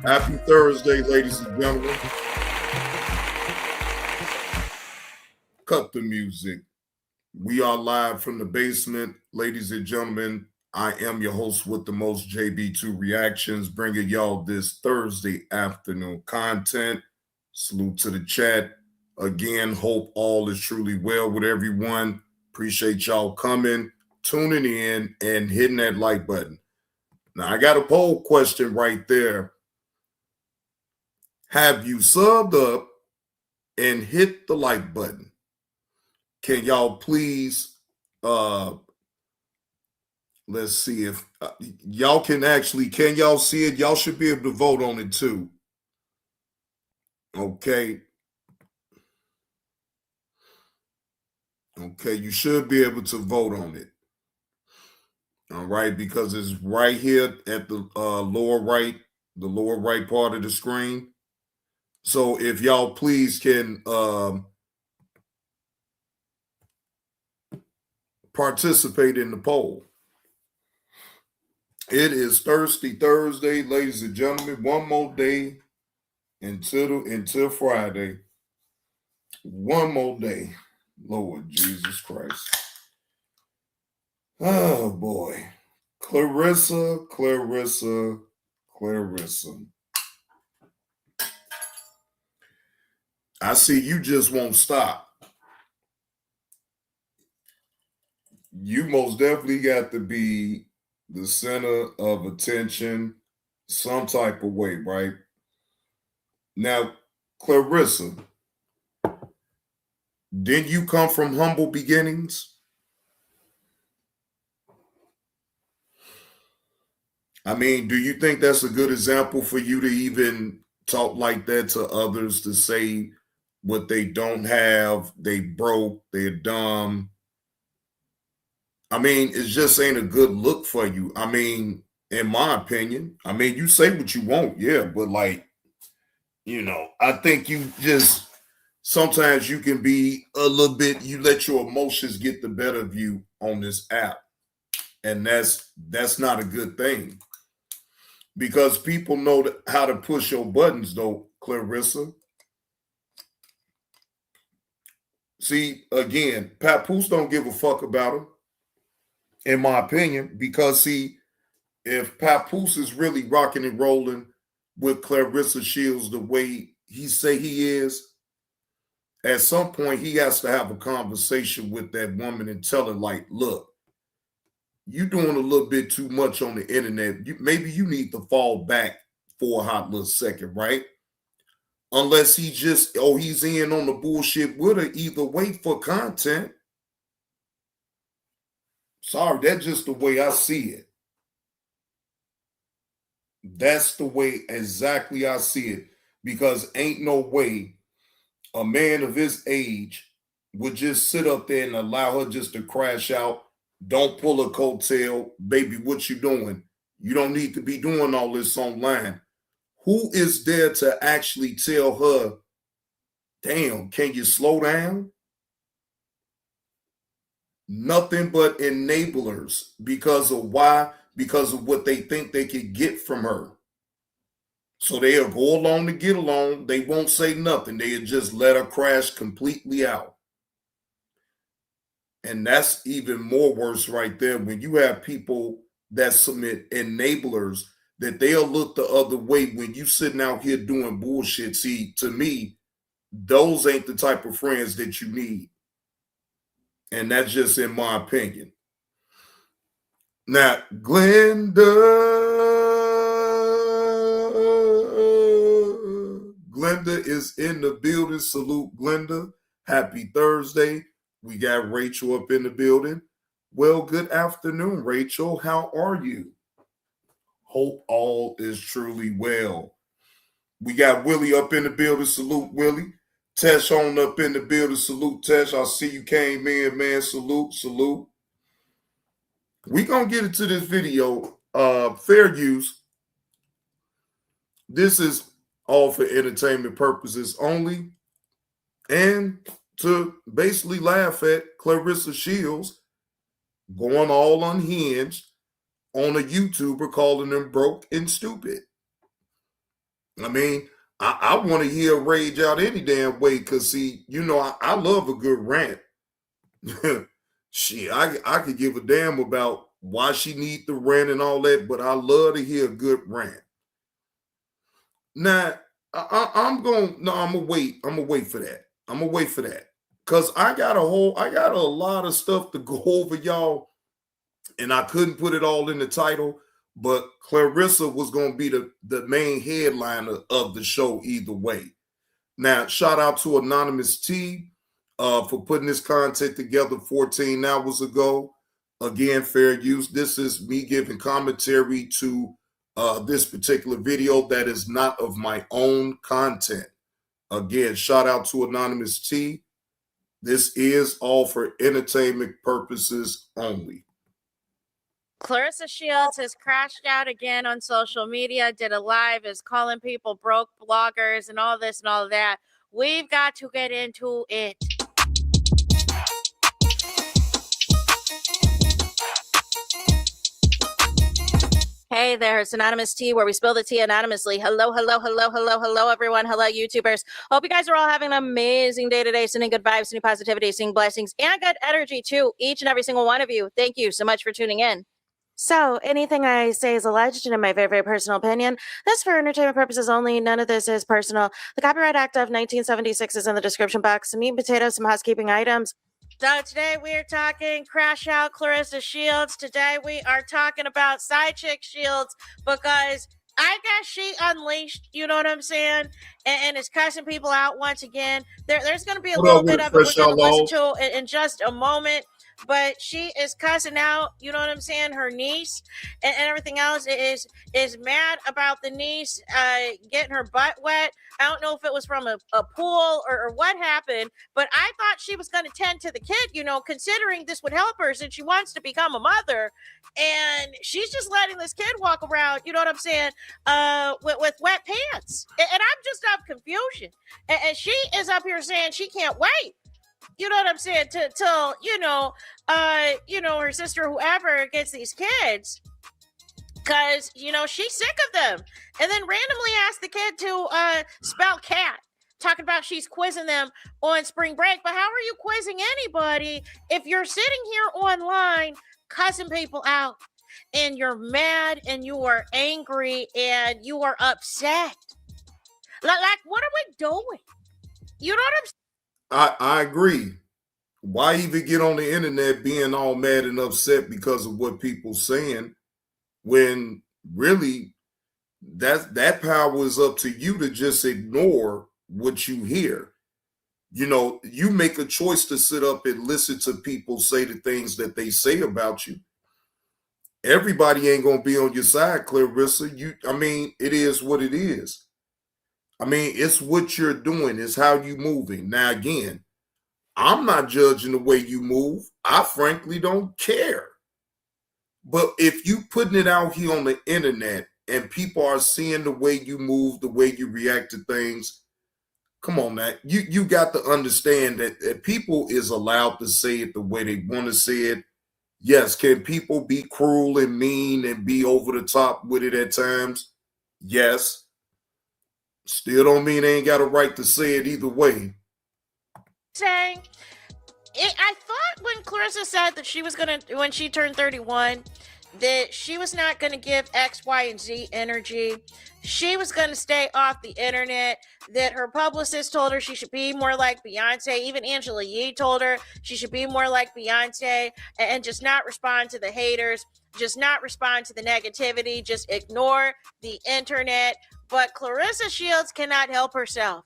Happy Thursday, ladies and gentlemen. Cut the music. We are live from the basement, ladies and gentlemen. I am your host with the most JB2 reactions, bringing y'all this Thursday afternoon content. Salute to the chat. Again, hope all is truly well with everyone. Appreciate y'all coming, tuning in, and hitting that like button. Now, I got a poll question right there. Have you subbed up and hit the like button? Can y'all please let's see if y'all can y'all see it? Y'all should be able to vote on it too. Okay. Okay, you should be able to vote on it. All right, because it's right here at the lower right part of the screen. So if y'all please can participate in the poll. It is Thirsty Thursday, ladies and gentlemen. One more day until Friday. One more day. Lord Jesus Christ. Oh boy. Clarissa. I see you just won't stop. You most definitely got to be the center of attention some type of way, right? Now, Clarissa, didn't you come from humble beginnings? I mean, do you think that's a good example for you to even talk like that to others, to say what they don't have, they broke, they're dumb? I mean, it just ain't a good look for you. I mean, in my opinion, I mean, you say what you want, yeah, but like, I think you just sometimes you can be a little bit, you let your emotions get the better of you on this app. And that's not a good thing. Because people know how to push your buttons, though, Clarissa. See, again, Papoose don't give a fuck about him, in my opinion, because see, if Papoose is really rocking and rolling with Clarissa Shields the way he say he is, at some point he has to have a conversation with that woman and tell her, like, look, you doing a little bit too much on the internet. Maybe you need to fall back for a hot little second, right? Unless he's in on the bullshit with her, either way for content. Sorry, that's just the way I see it. That's the way exactly I see it. Because ain't no way a man of his age would just sit up there and allow her just to crash out. Don't pull a coattail. Baby, what you doing? You don't need to be doing all this online. Who is there to actually tell her, damn, can you slow down? Nothing but enablers. Because of why? Because of what they think they could get from her. So they'll go along to get along. They won't say nothing. They'll just let her crash completely out. And that's even more worse right there when you have people that submit enablers that they'll look the other way when you sitting out here doing bullshit. See, to me, those ain't the type of friends that you need. And that's just in my opinion. Now, Glenda is in the building. Salute, Glenda. Happy Thursday. We got Rachel up in the building. Well, good afternoon, Rachel. How are you? Hope all is truly well. We got Willie up in the building. Salute, Willie. Tesh on up in the building. Salute, Tesh. I see you came in, man. Salute. We gonna get into this video. Fair use. This is all for entertainment purposes only, and to basically laugh at Clarissa Shields going all unhinged on a YouTuber calling them broke and stupid. I mean, I want to hear rage out any damn way because, see, I love a good rant. Shit, I could give a damn about why she need the rant and all that, but I love to hear a good rant. Now, I'm going. No, I'm gonna wait. I'm gonna wait for that. I'm gonna wait for that because I got a lot of stuff to go over, y'all, and I couldn't put it all in the title. But Clarissa was gonna be the main headliner of the show either way. Now, shout out to Anonymous T for putting this content together 14 hours ago. Again, fair use. This is me giving commentary to this particular video that is not of my own content. Again, shout out to Anonymous T. This is all for entertainment purposes only. Clarissa Shields has crashed out again on social media, did a live, is calling people broke bloggers and all this and all that. We've got to get into it. Hey there, it's Anonymous Tea, where we spill the tea anonymously. Hello, hello, hello, hello, hello, everyone. Hello, YouTubers. Hope you guys are all having an amazing day today, sending good vibes, sending positivity, sending blessings, and good energy to each and every single one of you. Thank you so much for tuning in. So, anything I say is alleged and in my very, very personal opinion. This for entertainment purposes only. None of this is personal. The Copyright Act of 1976 is in the description box. Some meat and potatoes, some housekeeping items. So today we are talking Crash Out Claressa Shields. Today we are talking about Side Chick Shields because I guess she unleashed, you know what I'm saying, and is cussing people out once again. There's going to be a little bit of it we're going to listen to in just a moment. But she is cussing out, you know what I'm saying, her niece and everything else is mad about the niece getting her butt wet. I don't know if it was from a pool or what happened, but I thought she was going to tend to the kid, you know, considering this would help her since she wants to become a mother. And she's just letting this kid walk around, you know what I'm saying, with wet pants. And I'm just of confusion. And she is up here saying she can't wait. You know what I'm saying? Till her sister, whoever, gets these kids, because she's sick of them. And then randomly asked the kid to spell cat, talking about she's quizzing them on spring break. But how are you quizzing anybody if you're sitting here online cussing people out and you're mad and you are angry and you are upset? Like, what are we doing? You know what I'm saying? I agree. Why even get on the internet being all mad and upset because of what people saying when really that power is up to you to just ignore what you hear. You make a choice to sit up and listen to people say the things that they say about you. Everybody ain't gonna be on your side, Clarissa. It is what it is. It's what you're doing, it's how you moving. Now again, I'm not judging the way you move. I frankly don't care. But if you putting it out here on the internet and people are seeing the way you move, the way you react to things, come on, man. You got to understand that people is allowed to say it the way they want to say it. Yes, can people be cruel and mean and be over the top with it at times? Yes. Still don't mean they ain't got a right to say it either way. Saying, I thought when Clarissa said that she was going to, when she turned 31, that she was not going to give X, Y, and Z energy. She was going to stay off the internet, that her publicist told her she should be more like Beyonce. Even Angela Yee told her she should be more like Beyonce and just not respond to the haters, just not respond to the negativity, just ignore the internet. But Clarissa Shields cannot help herself.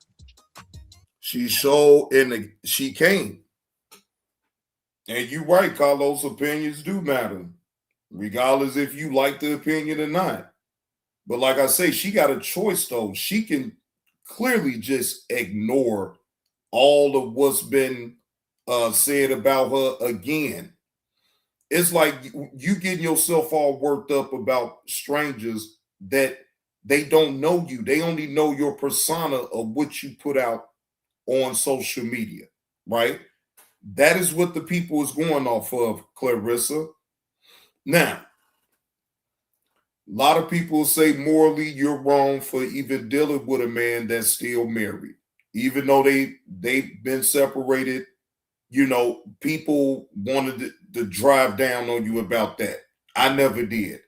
She showed and she came. And you're right, Carlos, opinions do matter, regardless if you like the opinion or not. But like I say, she got a choice, though. She can clearly just ignore all of what's been said about her again. It's like you getting yourself all worked up about strangers that they don't know you. They only know your persona of what you put out on social media, right? That is what the people is going off of, Clarissa. Now, A lot of people say morally you're wrong for even dealing with a man that's still married, even though they've been separated. You know, people wanted to drive down on you about that. I never did.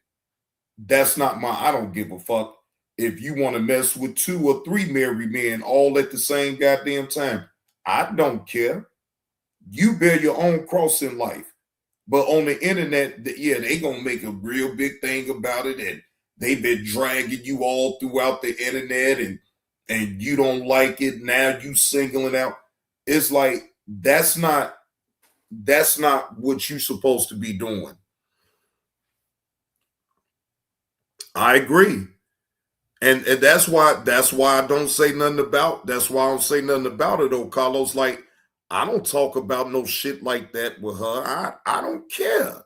That's not my. I don't give a fuck if you want to mess with 2 or 3 married men all at the same goddamn time. I don't care. You bear your own cross in life. But on the internet, yeah, they gonna make a real big thing about it, and they've been dragging you all throughout the internet, and you don't like it. Now you singling out. It's like that's not what you're supposed to be doing. I agree. And that's why I don't say nothing about it though, Carlos. Like, I don't talk about no shit like that with her. I don't care.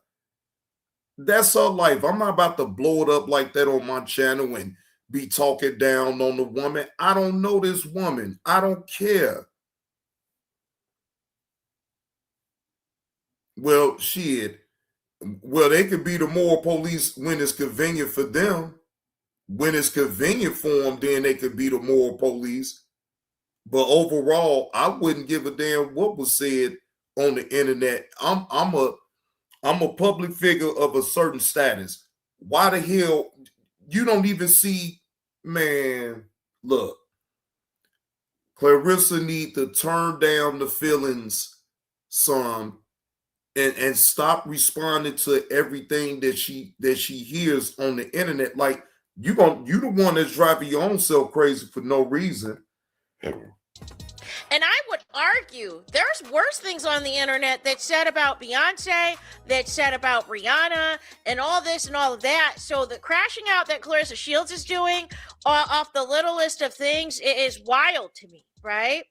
That's her life. I'm not about to blow it up like that on my channel and be talking down on the woman. I don't know this woman. I don't care. Well, shit. Well, they could be the moral police when it's convenient for them. When it's convenient for them, then they could be the moral police. But overall, I wouldn't give a damn what was said on the internet. I'm a public figure of a certain status. Why the hell you don't even see, man? Look, Clarissa need to turn down the feelings some and stop responding to everything that she hears on the internet. Like, you the one that's driving your own self crazy for no reason. And I would argue there's worse things on the internet that said about Beyonce, that said about Rihanna, and all this and all of that. So the crashing out that Claressa Shields is doing off the littlest of things is wild to me, right?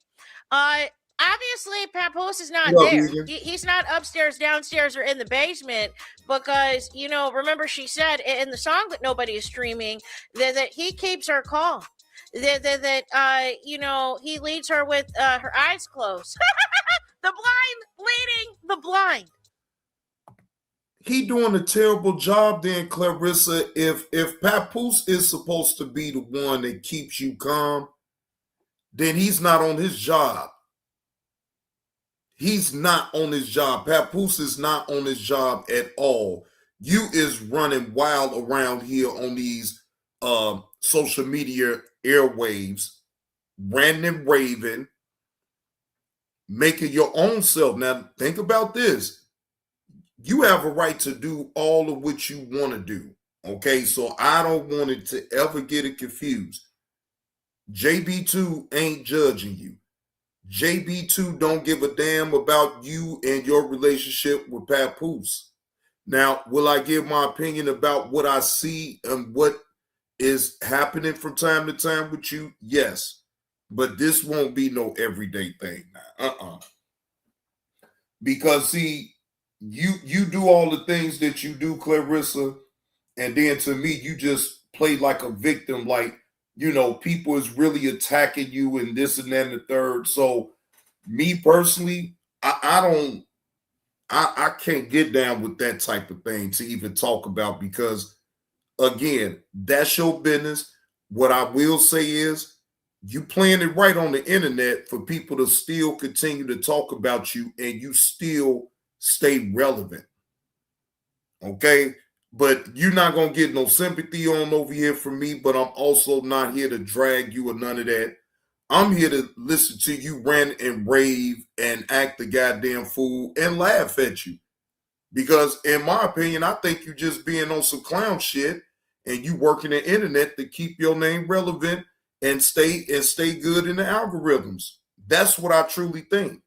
Obviously, Papoose is not there. He's not upstairs, downstairs, or in the basement because, remember she said in the song that nobody is streaming that he keeps her calm. That he leads her with her eyes closed. The blind leading the blind. He doing a terrible job then, Clarissa. If Papoose is supposed to be the one that keeps you calm, then he's not on his job. He's not on his job. Papoose is not on his job at all. You is running wild around here on these social media airwaves, ranting and raving, making your own self. Now, think about this. You have a right to do all of what you want to do. Okay, so I don't want it to ever get it confused. JB2 ain't judging you. JB2 don't give a damn about you and your relationship with Papoose. Now, will I give my opinion about what I see and what is happening from time to time with you? Yes. But this won't be no everyday thing now. Because see, you do all the things that you do, Clarissa, and then to me, you just play like a victim, like, people is really attacking you and this and that and the third. So me personally, I can't get down with that type of thing to even talk about because, again, that's your business. What I will say is you playing it right on the internet for people to still continue to talk about you and you still stay relevant. Okay? But you're not going to get no sympathy on over here from me, but I'm also not here to drag you or none of that. I'm here to listen to you rant and rave and act the goddamn fool and laugh at you. Because in my opinion, I think you just being on some clown shit and you working the internet to keep your name relevant and stay good in the algorithms. That's what I truly think.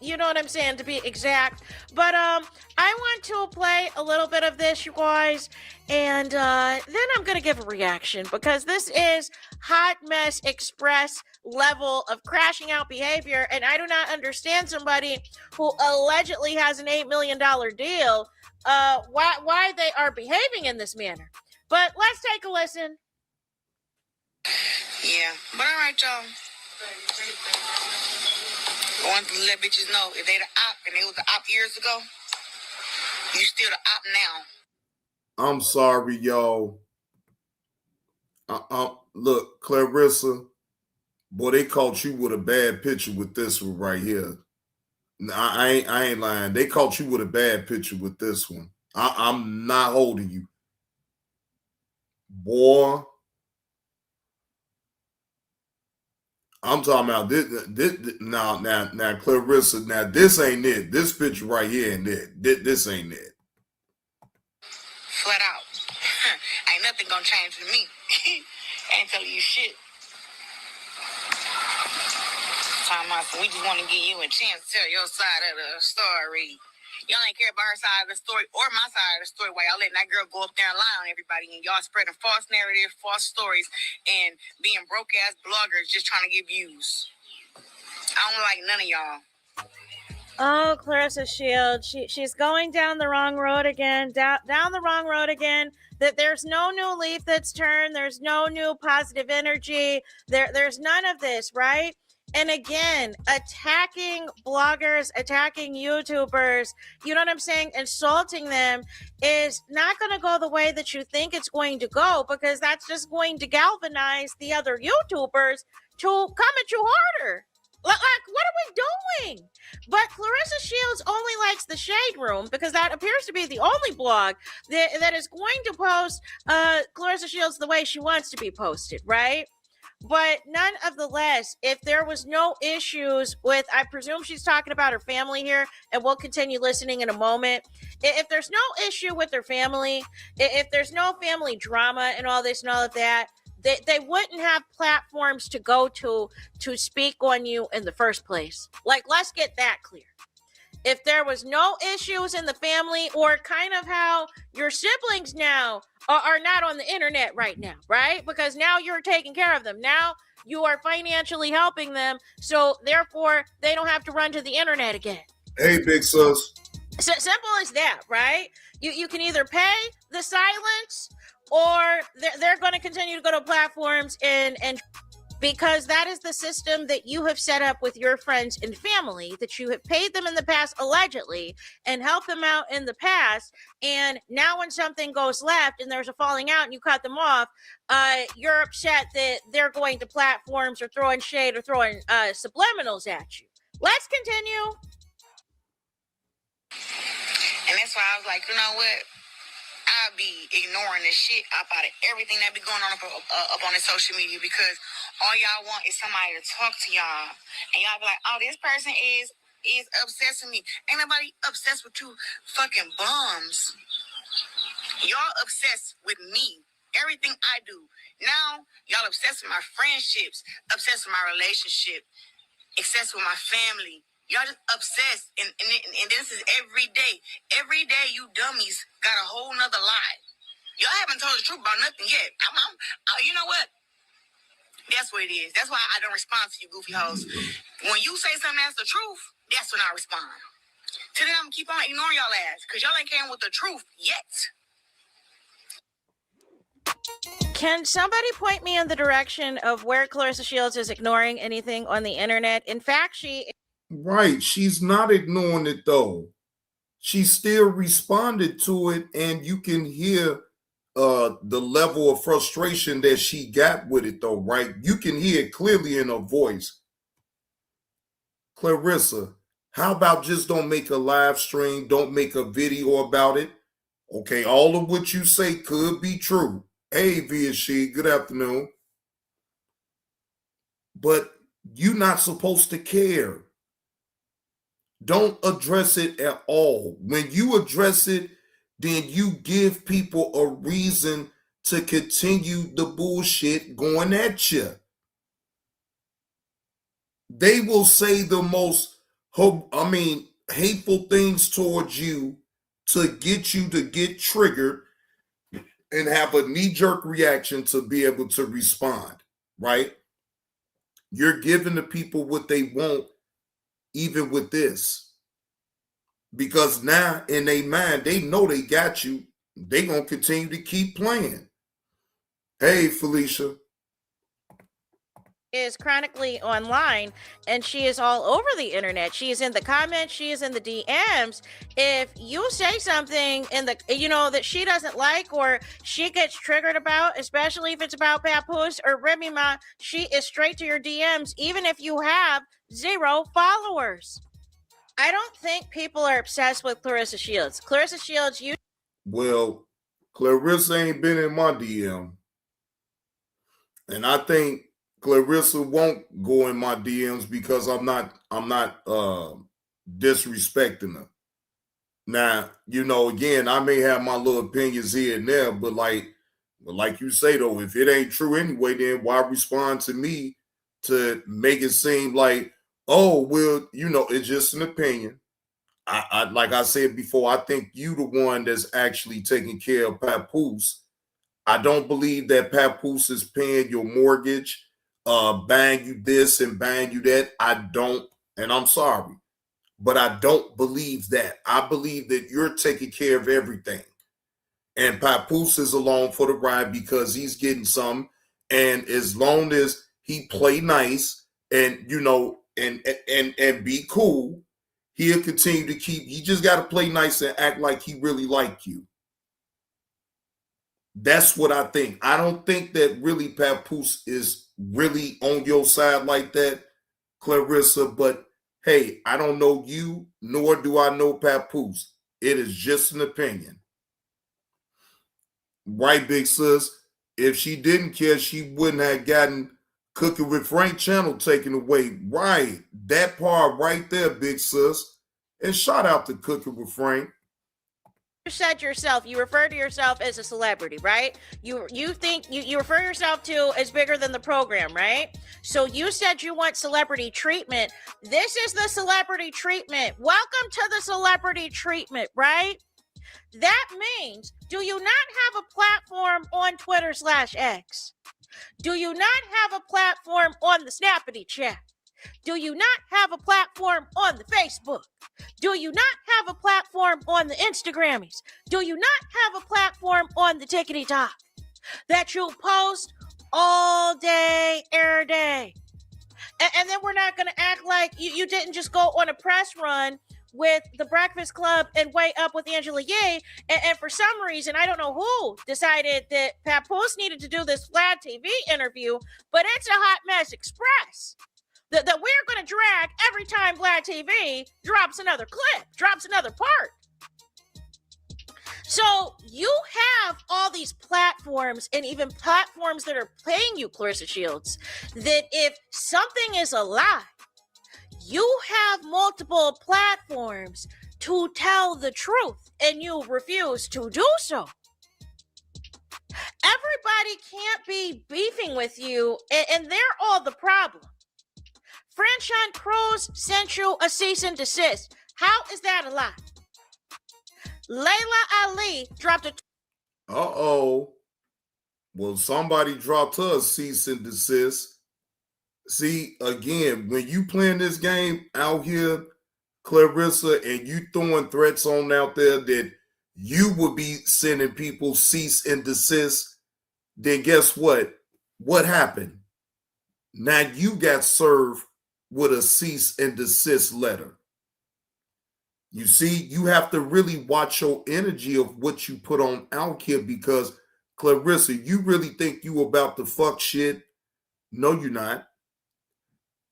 You know what I'm saying, to be exact. But I want to play a little bit of this, you guys, and then I'm going to give a reaction because this is Hot Mess Express level of crashing out behavior, and I do not understand somebody who allegedly has an $8 million deal, why they are behaving in this manner. But let's take a listen. Yeah, but all right, y'all. I want to let bitches know if they the op and they was the op years ago, you still the op now. I'm sorry, y'all. Look, Clarissa, boy, they caught you with a bad picture with this one right here. I ain't lying. They caught you with a bad picture with this one. I'm not holding you, boy. I'm talking about this now, Clarissa. Now, this ain't it. This picture right here ain't it. This ain't it. Flat out. Ain't nothing gonna change with me. Ain't telling you shit. We just want to give you a chance to tell your side of the story. Y'all ain't care about her side of the story or my side of the story while y'all letting that girl go up there and lie on everybody and y'all spreading false narratives, false stories, and being broke ass bloggers just trying to get views. I don't like none of y'all. Oh, Claressa Shields, she's going down the wrong road again, down the wrong road again. That there's no new leaf that's turned. There's no new positive energy. There's none of this, right? And again, attacking bloggers, attacking YouTubers, you know what I'm saying? Insulting them is not going to go the way that you think it's going to go, because that's just going to galvanize the other YouTubers to come at you harder. Like, what are we doing? But Clarissa Shields only likes the Shade Room because that appears to be the only blog that is going to post Clarissa Shields the way she wants to be posted, right? But none of the less, if there was no issues with, I presume she's talking about her family here, and we'll continue listening in a moment. If there's no issue with her family, if there's no family drama and all this and all of that, they wouldn't have platforms to go to speak on you in the first place. Like, let's get that clear. If there was no issues in the family, or kind of how your siblings now are not on the internet right now, right? Because now you're taking care of them. Now you are financially helping them. So therefore, they don't have to run to the internet again. Hey, big sus. So simple as that, right? You can either pay the silence, or they're going to continue to go to platforms and because that is the system that you have set up with your friends and family, that you have paid them in the past, allegedly, and helped them out in the past. And now when something goes left and there's a falling out and you cut them off, you're upset that they're going to platforms or throwing shade or throwing subliminals at you. Let's continue. And that's why I was like, you know what? I'll be ignoring the shit up out of everything that be going on up on the social media, because all y'all want is somebody to talk to y'all. And y'all be like, oh, this person is obsessed with me. Ain't nobody obsessed with you fucking bums. Y'all obsessed with me. Everything I do. Now, y'all obsessed with my friendships, obsessed with my relationship, obsessed with my family. Y'all just obsessed, and this is every day. Every day, you dummies got a whole nother lie. Y'all haven't told the truth about nothing yet. You know what? That's what it is. That's why I don't respond to you goofy hoes. When you say something that's the truth, that's when I respond. Till then, I'm gonna keep on ignoring y'all ass, because y'all ain't came with the truth yet. Can somebody point me in the direction of where Clarissa Shields is ignoring anything on the internet? In fact, Right. She's not ignoring it, though. She still responded to it, and you can hear the level of frustration that she got with it, though, right? You can hear it clearly in her voice. Clarissa, how about just don't make a live stream, don't make a video about it? Okay, all of what you say could be true. Hey, Via She, good afternoon. But you're not supposed to care. Don't address it at all. When you address it, then you give people a reason to continue the bullshit going at you. They will say the most, hateful things towards you to get you to get triggered and have a knee-jerk reaction to be able to respond, right? You're giving the people what they want, even with this. Because now in their mind, they know they got you. They're going to continue to keep playing. Hey, Felicia. is chronically online, and she is all over the internet. She is in the comments, she is in the DMs. If you say something in the that she doesn't like or she gets triggered about, especially if it's about Papoose or Remy Ma, she is straight to your DMs, even if you have 0 followers. I don't think people are obsessed with Claressa Shields. Claressa Shields, Well, Clarissa ain't been in my DM. And I think Clarissa won't go in my DMs because I'm not disrespecting her. Now, again, I may have my little opinions here and there, but like you say though, if it ain't true anyway, then why respond to me to make it seem like, oh, well, it's just an opinion. I like I said before, I think you the one that's actually taking care of Papoose. I don't believe that Papoose is paying your mortgage, buying you this and buying you that. I don't, and I'm sorry, but I don't believe that. I believe that you're taking care of everything. And Papoose is along for the ride because he's getting some. And as long as he play nice and and be cool, he'll continue to he just got to play nice and act like he really like you. That's what I think. I don't think that really Papoose is really on your side like that, Clarissa. But hey, I don't know you, nor do I know Papoose. It is just an opinion. Right, big sis? If she didn't care, she wouldn't have gotten Cooking with Frank channel taken away. Right. That part right there, big sis. And shout out to Cooking with Frank. said yourself, you refer to yourself as a celebrity, right? You think you refer yourself to as bigger than the program, right? So you said you want celebrity treatment. This is the celebrity treatment. Welcome to the celebrity treatment, right? That means, do you not have a platform on Twitter/X? Do you not have a platform on the Snappity chat? Do you not have a platform on the Facebook? Do you not have a platform on the Instagrammies? Do you not have a platform on the Tickety Talk that you post all day, every day? And then we're not going to act like you didn't just go on a press run with the Breakfast Club and Way Up with Angela Yee. And for some reason, I don't know who decided that Papoose needed to do this Vlad TV interview, but it's a hot mess express that we're going to drag every time Vlad TV drops another clip, drops another part. So you have all these platforms and even platforms that are paying you, Clarissa Shields, that if something is a lie, you have multiple platforms to tell the truth and you refuse to do so. Everybody can't be beefing with you and they're all the problem. Franchon Cruz sent you a cease and desist. How is that a lie? Layla Ali dropped a... Uh-oh. Well, somebody dropped her a cease and desist. See, again, when you playing this game out here, Clarissa, and you throwing threats on out there that you would be sending people cease and desist, then guess what? What happened? Now you got served with a cease and desist letter. You see, you have to really watch your energy of what you put on out here because, Clarissa, you really think you about to fuck shit? No, you're not.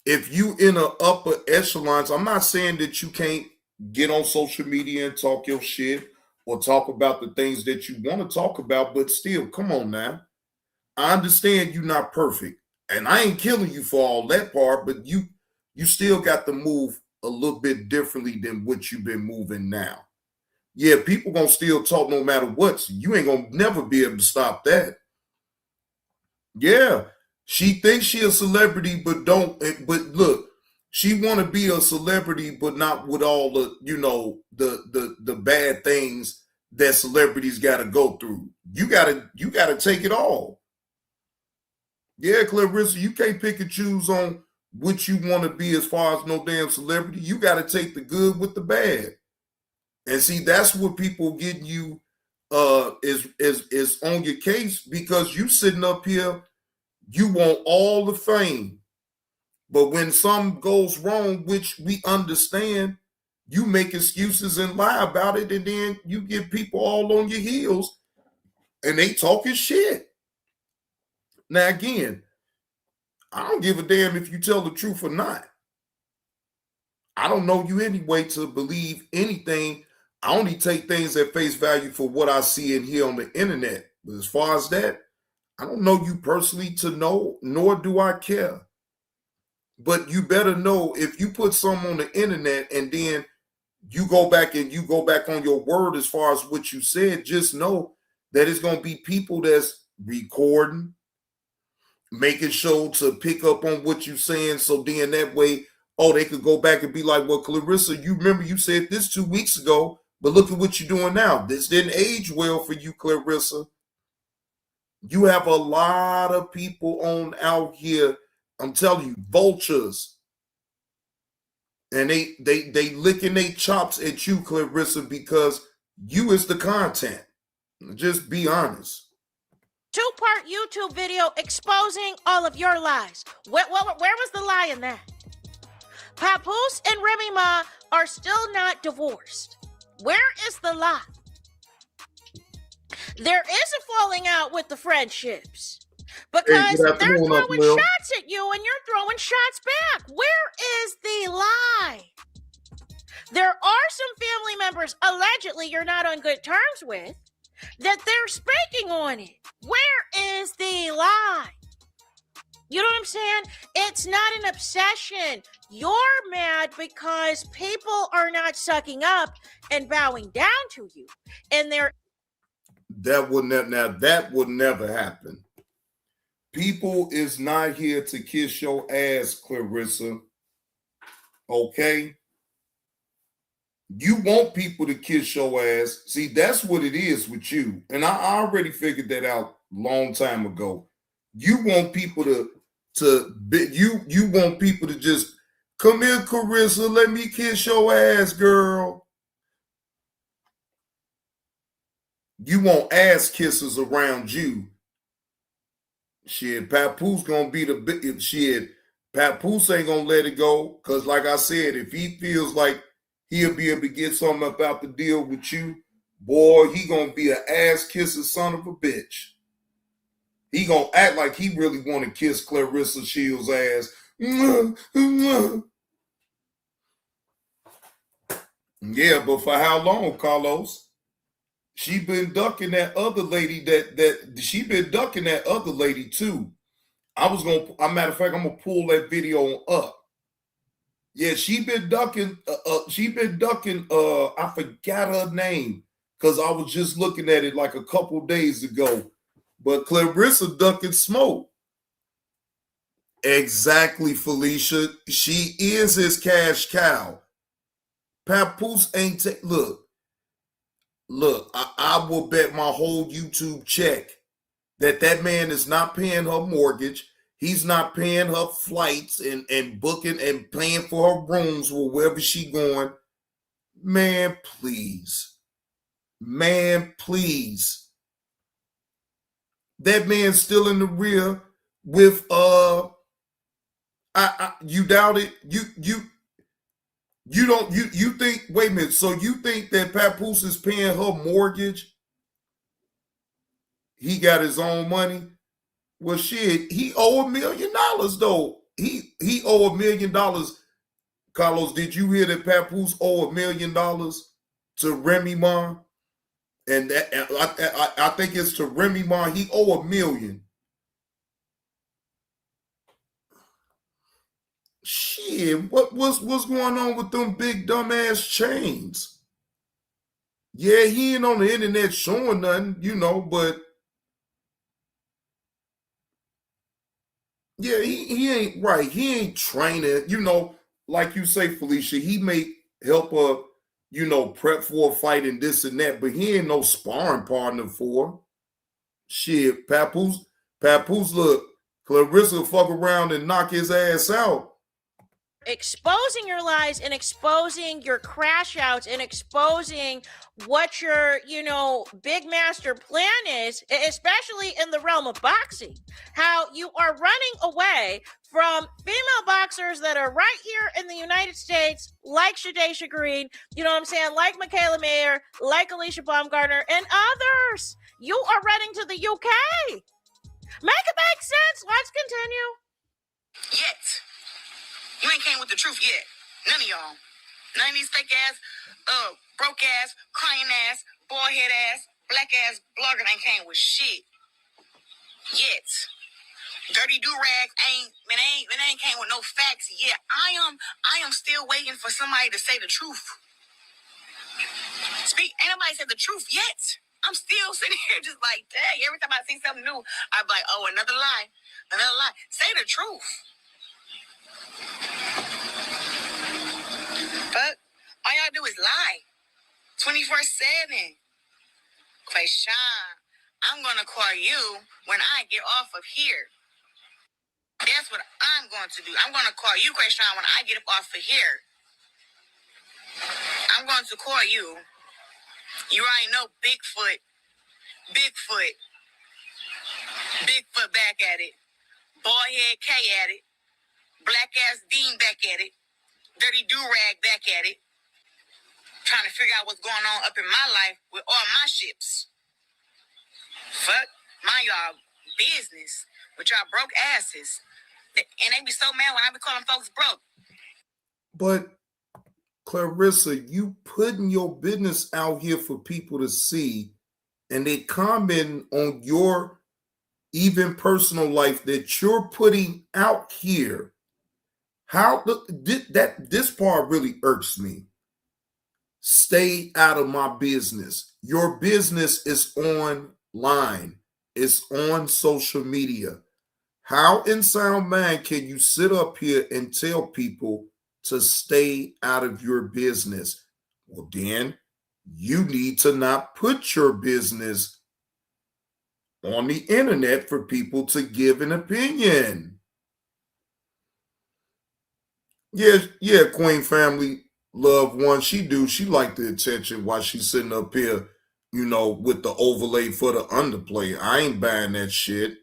If you in a upper echelons, I'm not saying that you can't get on social media and talk your shit or talk about the things that you want to talk about, but still, come on now. I understand you're not perfect, and I ain't killing you for all that part, but you still got to move a little bit differently than what you've been moving now. Yeah, people gonna still talk no matter what. So you ain't gonna never be able to stop that. Yeah, she thinks she a celebrity, but look, she want to be a celebrity, but not with all the the bad things that celebrities got to go through. You gotta take it all. Yeah, Clarissa, you can't pick and choose on what you want to be as far as no damn celebrity. You got to take the good with the bad. And see, that's what people getting you is on your case because you sitting up here, you want all the fame. But when something goes wrong, which we understand, you make excuses and lie about it, and then you get people all on your heels and they talking shit. Now, again, I don't give a damn if you tell the truth or not. I don't know you anyway to believe anything. I only take things at face value for what I see and hear on the internet. But as far as that, I don't know you personally to know, nor do I care. But you better know if you put something on the internet and then you go back on your word as far as what you said, just know that it's going to be people that's recording, making sure to pick up on what you're saying. So then that way, they could go back and be like, well, Clarissa, you remember you said this 2 weeks ago, but look at what you're doing now. This didn't age well for you, Clarissa. You have a lot of people on out here, I'm telling you, vultures. And they licking their chops at you, Clarissa, because you is the content. Just be honest. 2-part YouTube video exposing all of your lies. Where was the lie in that? Papoose and Remy Ma are still not divorced. Where is the lie? There is a falling out with the friendships because they're throwing shots at you and you're throwing shots back. Where is the lie? There are some family members allegedly you're not on good terms with that they're speaking on it. Where is the lie? You know what I'm saying? It's not an obsession. You're mad because people are not sucking up and bowing down to you. And that would never happen. People is not here to kiss your ass, Clarissa. Okay? You want people to kiss your ass. See, that's what it is with you. And I already figured that out a long time ago. You want people you want people to just come here, Clarissa, let me kiss your ass, girl. You want ass kisses around you. Shit, Papoose gonna be the big shit. Papoose ain't gonna let it go. Cause like I said, if he feels like he'll be able to get something about the deal with you, boy, he gonna be an ass kissing son of a bitch. He gonna act like he really want to kiss Clarissa Shields' ass. Yeah, but for how long, Carlos? She been ducking that other lady she been ducking that other lady too. Matter of fact, I'm gonna pull that video up. Yeah, she been ducking, I forgot her name because I was just looking at it like a couple days ago. But Clarissa ducking smoke. Exactly, Felicia. She is his cash cow. Papoose ain't Look, I will bet my whole YouTube check that man is not paying her mortgage. He's not paying her flights and booking and paying for her rooms or wherever she going. Man, please. Man, please. That man's still in the rear with you doubt it? You think, wait a minute, so you think that Papoose is paying her mortgage? He got his own money? Well, shit, he owe $1 million though. He owe $1 million. Carlos, did you hear that Papoose owe $1 million to Remy Ma? And that I think it's to Remy Ma. He owe $1 million. Shit, what's going on with them big dumbass chains? Yeah, he ain't on the internet showing nothing, but yeah, he ain't right. He ain't training, like you say, Felicia. He may help her, prep for a fight and this and that, but he ain't no sparring partner for her. Shit, Papoose, look, Clarissa will fuck around and knock his ass out. exposing your lies and exposing your crash outs and exposing what your, big master plan is, especially in the realm of boxing. How you are running away from female boxers that are right here in the United States, like Shadesha Green, you know what I'm saying, like Michaela Mayer, like Alicia Baumgartner, and others. You are running to the UK. Make it make sense. Let's continue. Yet. You ain't came with the truth yet. None of y'all. None of these fake ass, broke ass, crying ass, bald head ass, black ass bloggers ain't came with shit. Yet. Dirty do-rag ain't came with no facts yet. I am still waiting for somebody to say the truth. Ain't nobody said the truth yet. I'm still sitting here just like, dang, every time I see something new, I'm like, oh, another lie. Another lie. Say the truth. But all y'all do is lie. 24/7. Clarissa, I'm gonna call you when I get off of here. That's what I'm going to do. I'm gonna call you, Clarissa, when I get up off of here. I'm going to call you. You already know Bigfoot back at it. Bald head K at it. Black ass Dean back at it. Dirty do-rag back at it. Trying to figure out what's going on up in my life with all my ships. Fuck mind y'all business with y'all broke asses. And they be so mad when I be calling folks broke. But Clarissa, you putting your business out here for people to see, and they comment on your even personal life that you're putting out here. How this part really irks me. Stay out of my business. Your business is online. It's on social media. How in sound mind can you sit up here and tell people to stay out of your business? Well, then you need to not put your business on the internet for people to give an opinion. Yeah, Queen Family Loved One. She like the attention while she's sitting up here, with the overlay for the underplay. I ain't buying that shit.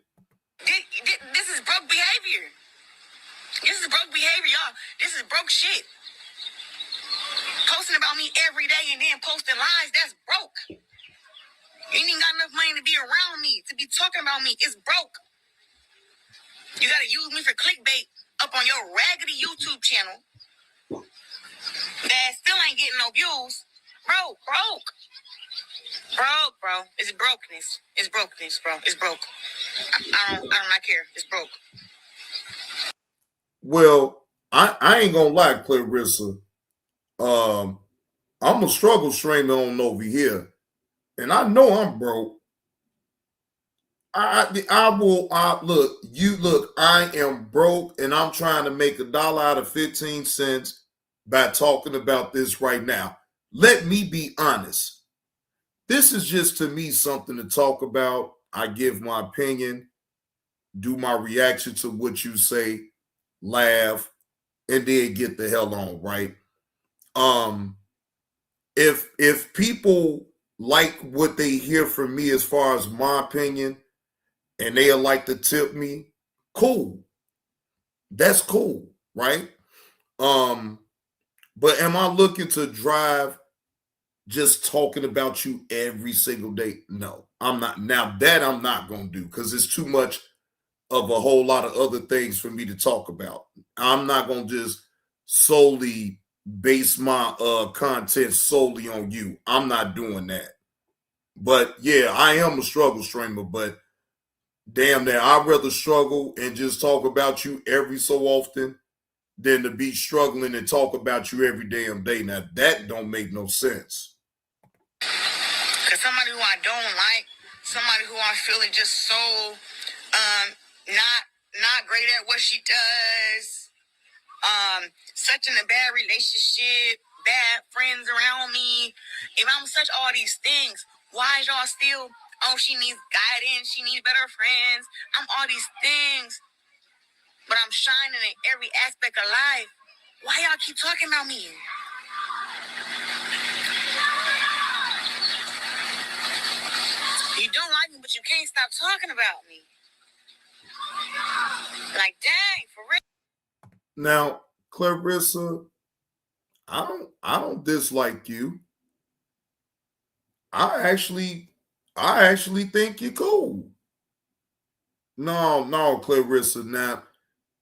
This is broke behavior. This is broke behavior, y'all. This is broke shit. Posting about me every day and then posting lies, that's broke. You ain't even got enough money to be around me, to be talking about me. It's broke. You gotta use me for clickbait up on your raggedy YouTube channel that still ain't getting no views. Broke. It's brokenness. It's brokenness, bro. It's broke. I do not care. It's broke. Well, I ain't gonna lie, Clarissa. I'm a struggle streamer on over here, and I know I'm broke. I will look, I am broke, and I'm trying to make $1 out of 15 cents by talking about this right now. Let me be honest. This is just to me something to talk about. I give my opinion, do my reaction to what you say, laugh, and then get the hell on, right? If people like what they hear from me as far as my opinion, and they'll like to tip me, cool. That's cool, right? But am I looking to drive just talking about you every single day? No, I'm not. Now that I'm not going to do, because it's too much of a whole lot of other things for me to talk about. I'm not going to just solely base my content solely on you. I'm not doing that. But yeah, I am a struggle streamer, but damn that, I'd rather struggle and just talk about you every so often than to be struggling and talk about you every damn day. Now that don't make no sense. Cause somebody who I don't like, somebody who I feel is just so not great at what she does, such in a bad relationship, bad friends around me. If I'm such all these things, why is y'all still, oh, she needs guidance, she needs better friends. I'm all these things, but I'm shining in every aspect of life. Why y'all keep talking about me? You don't like me, but you can't stop talking about me. Like, dang, for real. Now, Clarissa, I don't dislike you. I actually think you're cool. No, Clarissa. Now,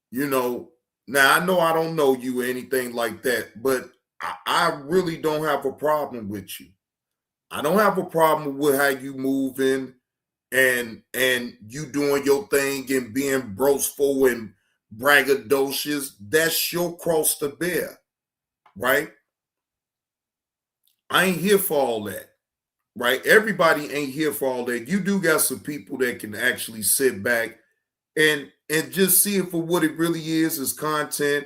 you know, now I know I don't know you or anything like that, but I really don't have a problem with you. I don't have a problem with how you moving and you doing your thing and being boastful and braggadocious. That's your cross to bear, right? I ain't here for all that, right? Everybody ain't here for all that. You do got some people that can actually sit back and just see it for what it really is content.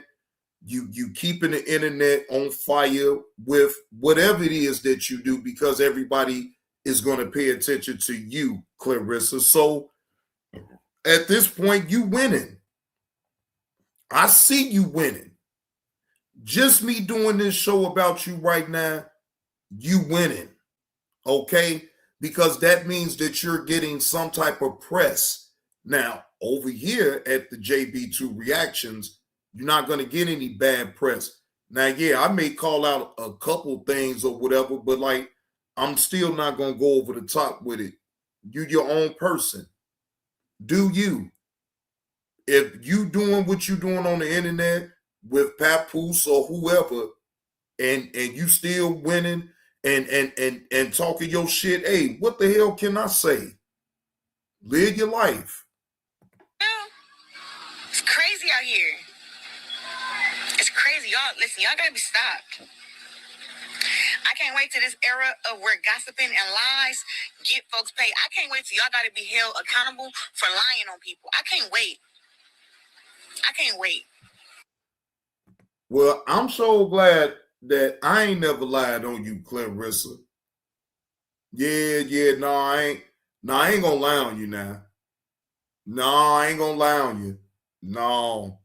You keeping the internet on fire with whatever it is that you do because everybody is going to pay attention to you, Clarissa. So at this point, you winning. I see you winning. Just me doing this show about you right now, you winning. Okay? Because that means that you're getting some type of press. Now, over here at the JB2 Reactions, you're not going to get any bad press. Now, yeah, I may call out a couple things or whatever, but like, I'm still not going to go over the top with it. You're your own person. Do you? If you doing what you doing on the internet with Papoose or whoever, and you still winning and talking your shit, hey, what the hell can I say? Live your life. It's crazy out here. It's crazy. Y'all, listen, y'all gotta be stopped. I can't wait till this era of where gossiping and lies get folks paid. I can't wait till y'all gotta be held accountable for lying on people. I can't wait. I can't wait. Well, I'm so glad that I ain't never lied on you, Clarissa. Yeah, no, I ain't gonna lie on you now. No, I ain't gonna lie on you. No.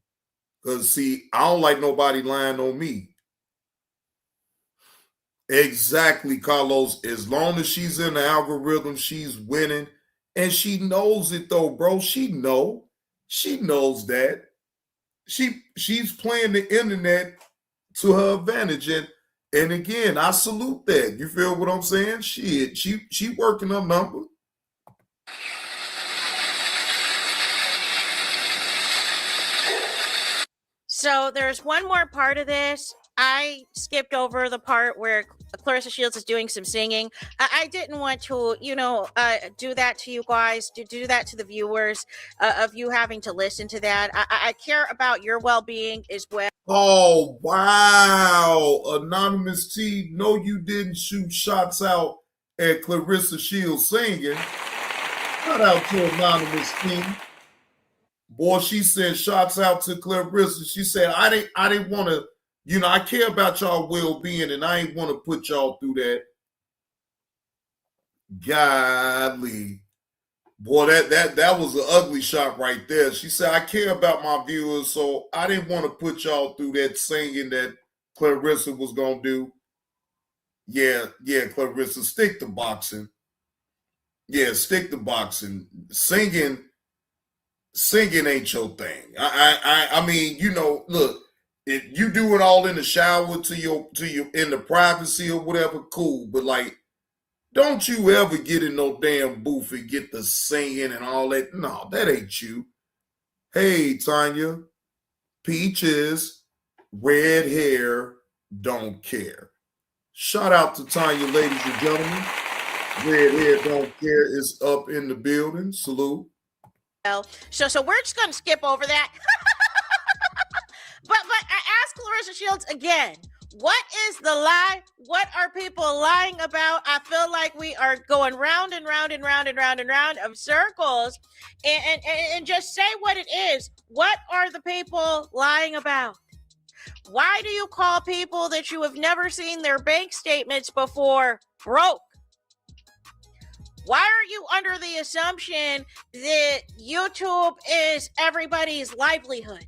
Because, see, I don't like nobody lying on me. Exactly, Carlos. As long as she's in the algorithm, she's winning. And she knows it, though, bro. She knows that. She's playing the internet to her advantage. And again, I salute that. You feel what I'm saying? She working her number. So there's one more part of this. I skipped over the part where Clarissa Shields is doing some singing. I didn't want to, do that to you guys, to do that to the viewers, of you having to listen to that. I care about your well-being as well. Oh, wow. Anonymous T, no, you didn't shoot shots out at Clarissa Shields singing. Shout out to Anonymous T. Boy, she said shots out to Clarissa. She said, I didn't want to, I care about y'all well-being and I ain't want to put y'all through that. Godly. Boy, that was an ugly shot right there. She said, I care about my viewers, so I didn't want to put y'all through that singing that Clarissa was going to do. Yeah, Clarissa, stick to boxing. Yeah, stick to boxing. Singing ain't your thing. I mean, look, if you do it all in the shower to your in the privacy or whatever, cool. But like, don't you ever get in no damn booth and get the singing and all that. No, that ain't you. Hey, Tanya, peaches, red hair, don't care. Shout out to Tanya, ladies and gentlemen. Red hair, don't care is up in the building. Salute. So we're just going to skip over that. but I asked Clarissa Shields again. What is the lie? What are people lying about? I feel like we are going round and round and round and round and round of circles. And just say what it is. What are the people lying about? Why do you call people that you have never seen their bank statements before broke? Why are you under the assumption that YouTube is everybody's livelihood?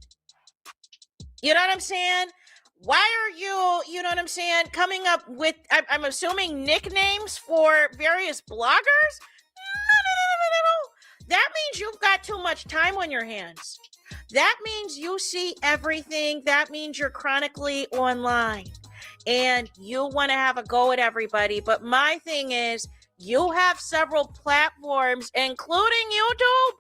You know what I'm saying? Why are you know what I'm saying, coming up with, I'm assuming, nicknames for various bloggers? No. That means you've got too much time on your hands. That means you see everything. That means you're chronically online and you want to have a go at everybody. But my thing is, you have several platforms, including YouTube.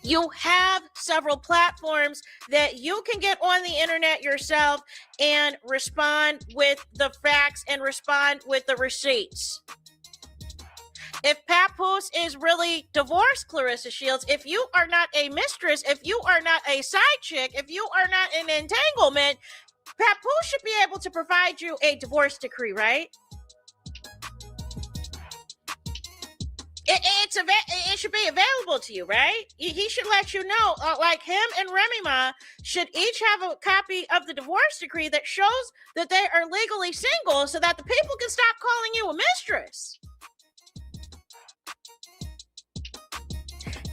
You have several platforms that you can get on the internet yourself and respond with the facts and respond with the receipts. If Papoose is really divorced, Clarissa Shields, if you are not a mistress, if you are not a side chick, if you are not an entanglement, Papoose should be able to provide you a divorce decree, right? It should be available to you, right? He should let you know, like him and Remy Ma should each have a copy of the divorce decree that shows that they are legally single so that the people can stop calling you a mistress.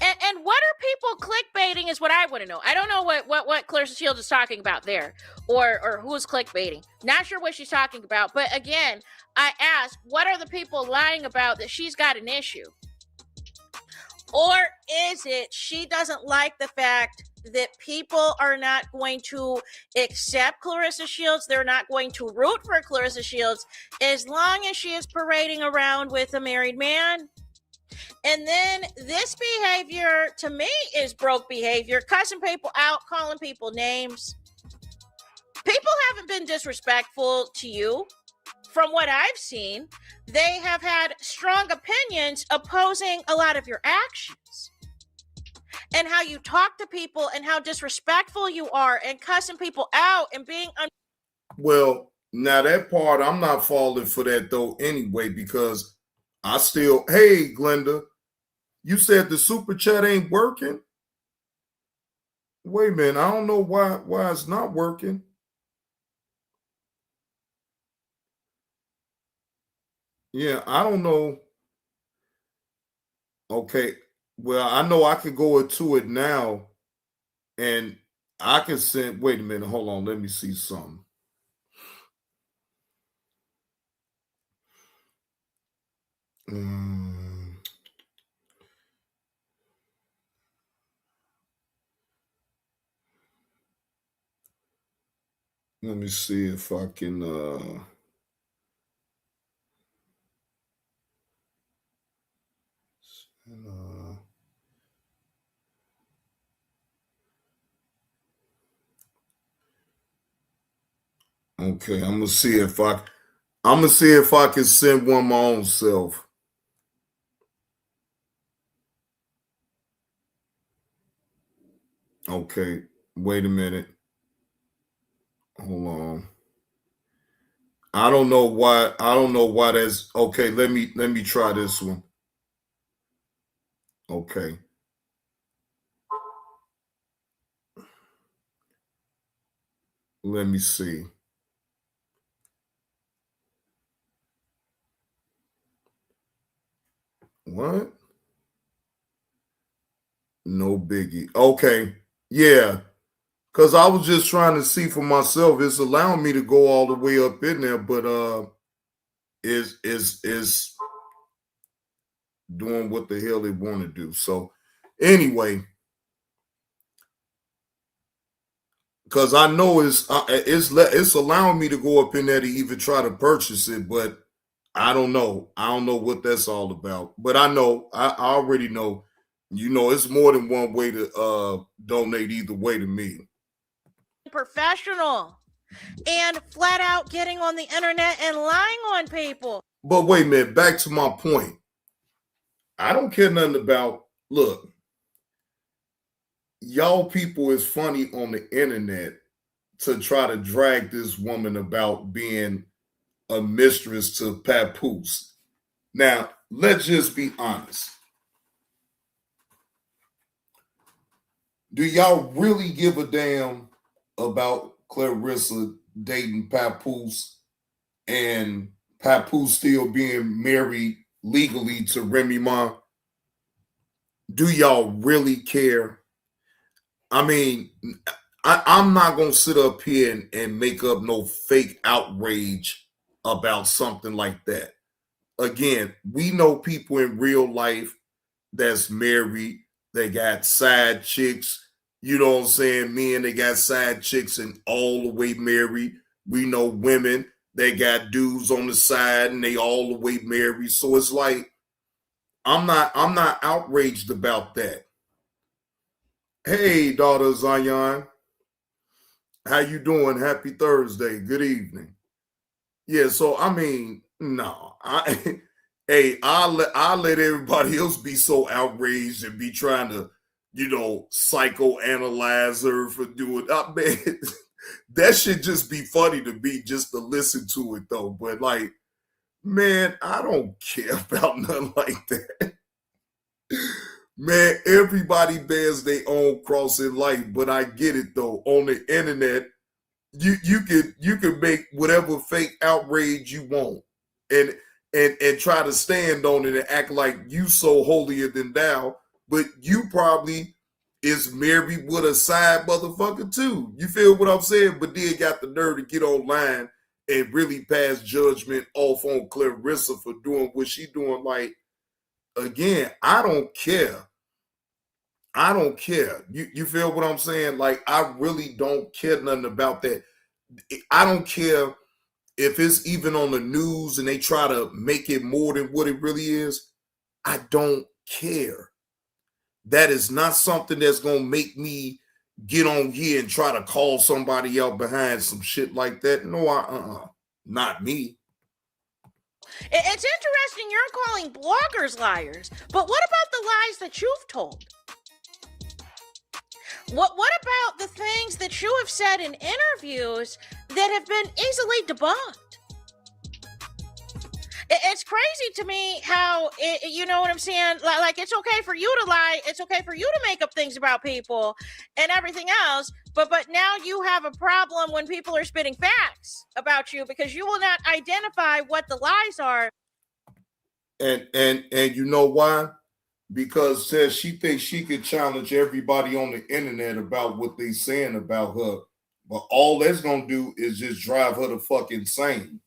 And what are people clickbaiting is what I want to know. I don't know what Clarissa Shields is talking about there, or who's clickbaiting. Not sure what she's talking about. But again, I ask, what are the people lying about that she's got an issue? Or is it she doesn't like the fact that people are not going to accept Clarissa Shields? They're not going to root for Clarissa Shields as long as she is parading around with a married man. And then this behavior, to me, is broke behavior. Cussing people out, calling people names. People haven't been disrespectful to you. From what I've seen, they have had strong opinions opposing a lot of your actions. And how you talk to people and how disrespectful you are and cussing people out and being... Well, now that part, I'm not falling for that though anyway, because I still... Hey, Glenda, you said the super chat ain't working? Wait a minute, I don't know why it's not working. Yeah, I don't know. Okay, well, I know I can go into it now, and I can send... Wait a minute, hold on, let me see something. Let me see if I can okay, I'm gonna see if I can send one my own self. Okay, wait a minute. Hold on. I don't know why that's okay. Let me try this one. Okay. Let me see. What? No biggie. Okay. Yeah. Because I was just trying to see for myself. It's allowing me to go all the way up in there, but is doing what the hell they want to do. So anyway, because I know it's allowing me to go up in there to even try to purchase it, but I don't know. I don't know what that's all about. But I know, I already know, it's more than one way to donate either way to me. Professional and flat out getting on the internet and lying on people. But wait a minute, back to my point. I don't care nothing about, look, y'all people is funny on the internet to try to drag this woman about being a mistress to Papoose. Now, let's just be honest. Do y'all really give a damn about Clarissa dating Papoose and Papoose still being married legally to Remy Ma? Do y'all really care? I mean, I'm not gonna sit up here and make up no fake outrage about something like that. Again, we know people in real life that's married, they got side chicks, you know what I'm saying? Men, they got side chicks and all the way married. We know women, they got dudes on the side and they all the way married. So it's like I'm not outraged about that. Hey, daughter Zion, how you doing? Happy Thursday. Good evening. Yeah, so I mean, no, hey, I'll let everybody else be so outraged and be trying to, psychoanalyze her for doing. Man, that should just be funny to me just to listen to it though. But like, man, I don't care about nothing like that. Man, everybody bears their own cross in life, but I get it though. On the internet, you can make whatever fake outrage you want and try to stand on it and act like you so holier than thou, but you probably is married with a side motherfucker too. You feel what I'm saying? But then got the nerve to get online and really pass judgment off on Clarissa for doing what she doing. Like, again, I don't care. I don't care. You feel what I'm saying? Like, I really don't care nothing about that. I don't care if it's even on the news and they try to make it more than what it really is. I don't care. That is not something that's going to make me get on here and try to call somebody out behind some shit like that. No, not me. It's interesting you're calling bloggers liars, but what about the lies that you've told? What about the things that you have said in interviews that have been easily debunked? It's crazy to me how, you know what I'm saying? Like, it's okay for you to lie. It's okay for you to make up things about people and everything else. But now you have a problem when people are spitting facts about you because you will not identify what the lies are. And you know why? Because says she thinks she could challenge everybody on the internet about what they saying about her. But all that's going to do is just drive her to fucking insane.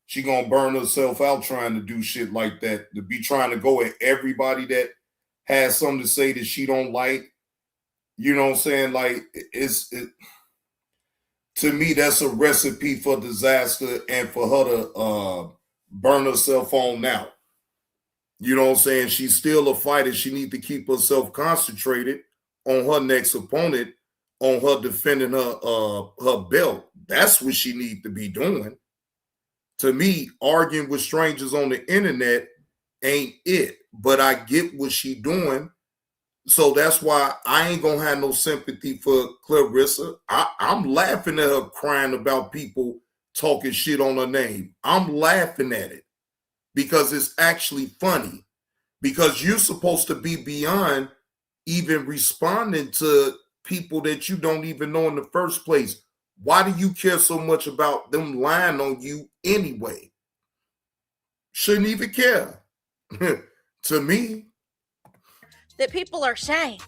She going to burn herself out trying to do shit like that, to be trying to go at everybody that has something to say that she don't like. You know what I'm saying? Like, to me, that's a recipe for disaster and for her to burn herself on out. You know what I'm saying? She's still a fighter. She needs to keep herself concentrated on her next opponent, on her defending her belt. That's what she needs to be doing. To me, arguing with strangers on the internet ain't it. But I get what she doing. So that's why I ain't gonna have no sympathy for Clarissa. I'm laughing at her crying about people talking shit on her name. I'm laughing at it because it's actually funny. Because you're supposed to be beyond even responding to people that you don't even know in the first place. Why do you care so much about them lying on you anyway? Shouldn't even care. To me. That people are saying.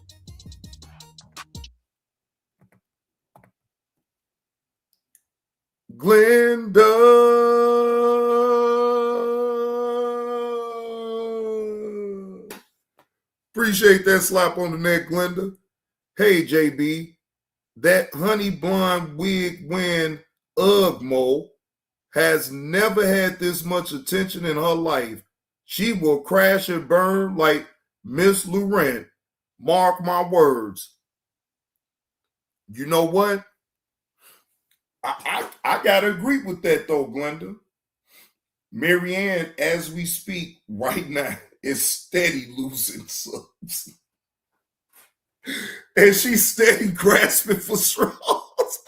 Glenda. Appreciate that slap on the neck, Glenda. Hey, JB. That honey blonde wig wearing Ugmo has never had this much attention in her life. She will crash and burn like Miss Laurent. Mark my words. You know what? I gotta agree with that though, Glenda. Marianne, as we speak right now, is steady losing subs. And she's steady grasping for straws.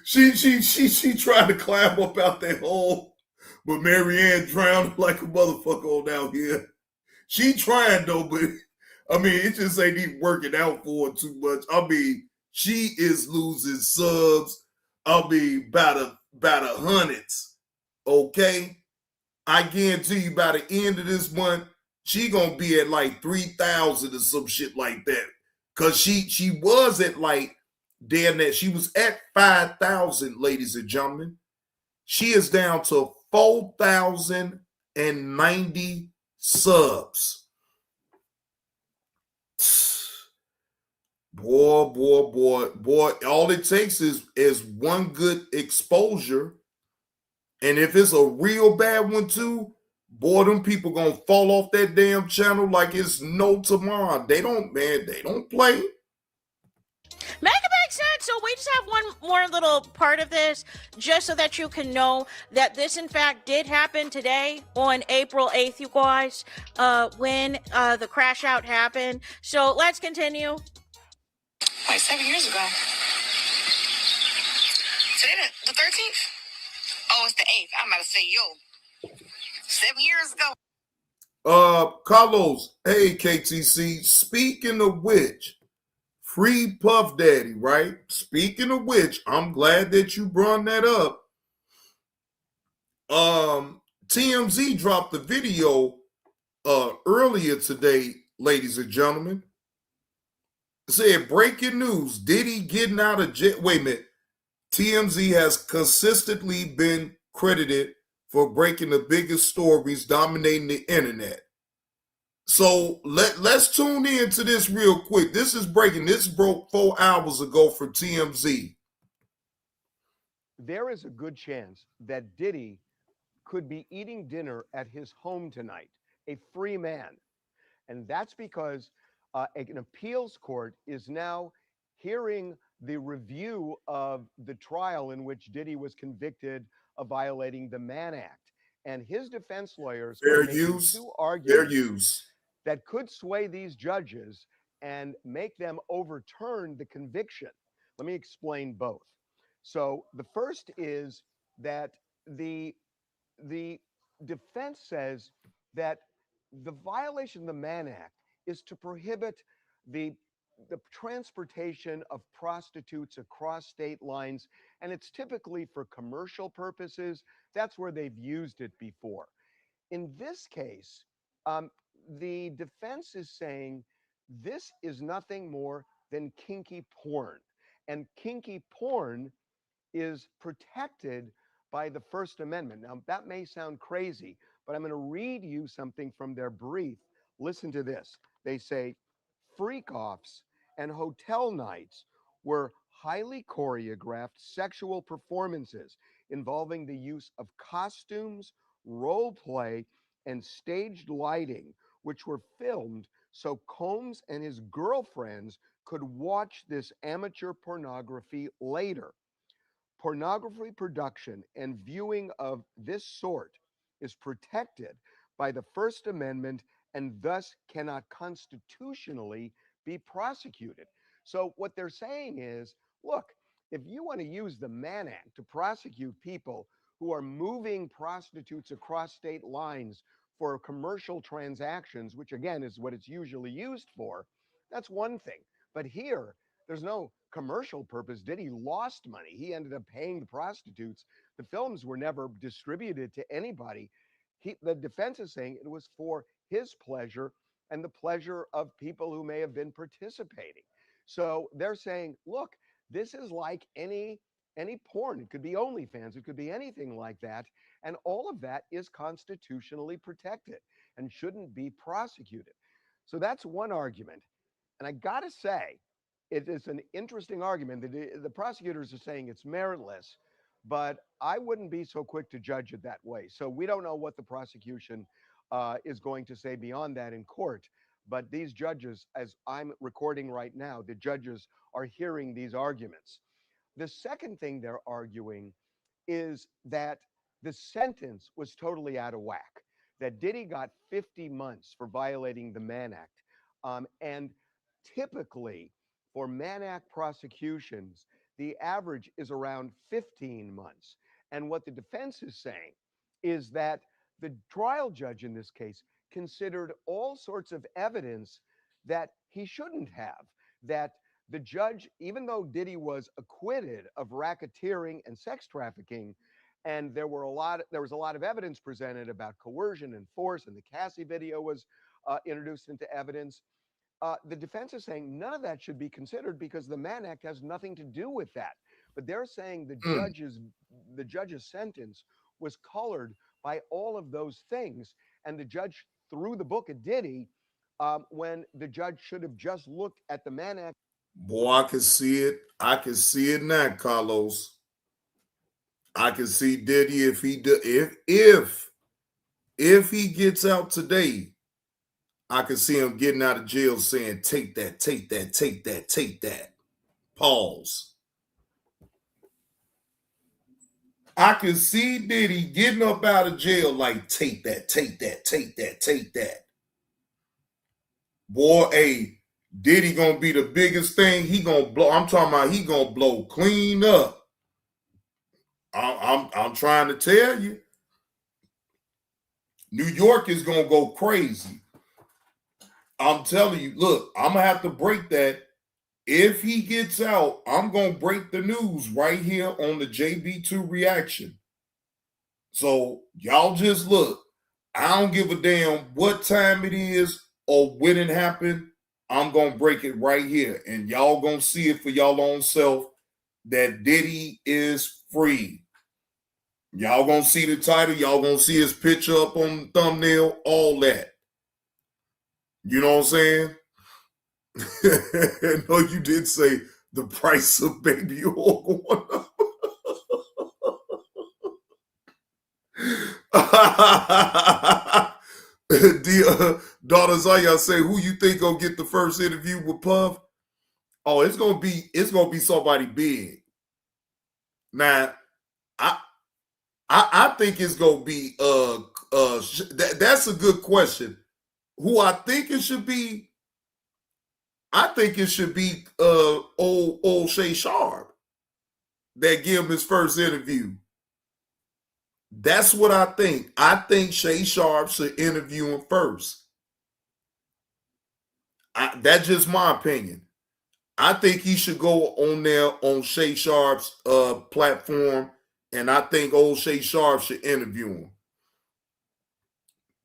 She tried to climb up out that hole, but Marianne drowned like a motherfucker on down here. She trying though, but I mean, it just ain't even working out for her too much. I mean, she is losing subs. I mean, about a hundreds. Okay, I guarantee you, by the end of this month, she gonna be at like 3,000 or some shit like that. Because she was at like damn that she was at 5,000, ladies and gentlemen. She is down to 4,090 subs. Boy. All it takes is one good exposure. And if it's a real bad one too, boy, them people gonna fall off that damn channel like it's no tomorrow. They don't play. Make it make sense. So we just have one more little part of this, just so that you can know that this, in fact, did happen today on April 8th, you guys, when the crash out happened. So let's continue. Wait, 7 years ago. Today the 13th? Oh, it's the 8th. I'm about to say, 7 years ago. Carlos, hey KTC. Speaking of which, free Puff Daddy, right? Speaking of which, I'm glad that you brought that up. TMZ dropped the video earlier today, ladies and gentlemen. It said breaking news: Diddy getting out of jail. Wait a minute. TMZ has consistently been credited for breaking the biggest stories dominating the internet. So let's tune in to this real quick. This is breaking. This broke 4 hours ago for TMZ. There is a good chance that Diddy could be eating dinner at his home tonight, a free man. And that's because an appeals court is now hearing the review of the trial in which Diddy was convicted of violating the Mann Act. And his defense lawyers are making two arguments that could sway these judges and make them overturn the conviction. Let me explain both. So the first is that the defense says that the violation of the Mann Act is to prohibit the transportation of prostitutes across state lines, and it's typically for commercial purposes. That's where they've used it before. In this case, the defense is saying this is nothing more than kinky porn, and kinky porn is protected by the First Amendment. Now, that may sound crazy, but I'm going to read you something from their brief. Listen to this. They say, freak-offs and hotel nights were highly choreographed sexual performances involving the use of costumes, role play, and staged lighting, which were filmed so Combs and his girlfriends could watch this amateur pornography later. Pornography production and viewing of this sort is protected by the First Amendment and thus cannot constitutionally be prosecuted. So, what they're saying is, look, if you want to use the Mann Act to prosecute people who are moving prostitutes across state lines for commercial transactions, which again is what it's usually used for, that's one thing. But here, there's no commercial purpose. Diddy lost money. He ended up paying the prostitutes. The films were never distributed to anybody. The defense is saying it was for his pleasure and the pleasure of people who may have been participating. So they're saying, look, this is like any porn. It could be OnlyFans. It could be anything like that. And all of that is constitutionally protected and shouldn't be prosecuted. So that's one argument. And I got to say, it is an interesting argument. The prosecutors are saying it's meritless, but I wouldn't be so quick to judge it that way. So we don't know what the prosecution is going to say beyond that in court. But these judges, as I'm recording right now, the judges are hearing these arguments. The second thing they're arguing is that the sentence was totally out of whack, that Diddy got 50 months for violating the Mann Act. And typically, for Mann Act prosecutions, the average is around 15 months. And what the defense is saying is that the trial judge in this case considered all sorts of evidence that he shouldn't have, that the judge, even though Diddy was acquitted of racketeering and sex trafficking, and there was a lot of evidence presented about coercion and force, and the Cassie video was introduced into evidence, The defense is saying none of that should be considered because the Mann Act has nothing to do with that. But they're saying the judge's sentence was colored by all of those things, and the judge threw the book at Diddy when the judge should have just looked at the Mann Act. Boy, I can see it. I can see it now, Carlos. I can see Diddy if he gets out today, I can see him getting out of jail saying, take that, take that, take that, take that. Pause. I can see Diddy getting up out of jail like, take that, take that, take that, take that. Boy, hey, Diddy gonna be the biggest thing. He gonna blow. I'm talking about he gonna blow clean up. I'm trying to tell you. New York is gonna go crazy. I'm telling you, look, I'm gonna have to break that. If he gets out, I'm gonna break the news right here on the JB2 reaction. So y'all just look. I don't give a damn what time it is or when it happened. I'm gonna break it right here, and y'all gonna see it for y'all own self that Diddy is free. Y'all gonna see the title, y'all gonna see his picture up on the thumbnail, all that. You know what I'm saying? No, you did say the price of baby oil going up. Daughter Zaya say, who you think gonna get the first interview with Puff? Oh, it's gonna be somebody big. Now, I think it's gonna be that's a good question. Who I think it should be? I think it should be old Shay Sharp that give him his first interview. That's what I think. I think Shay Sharp should interview him first. That's just my opinion. I think he should go on there on Shay Sharp's platform, and I think old Shay Sharp should interview him.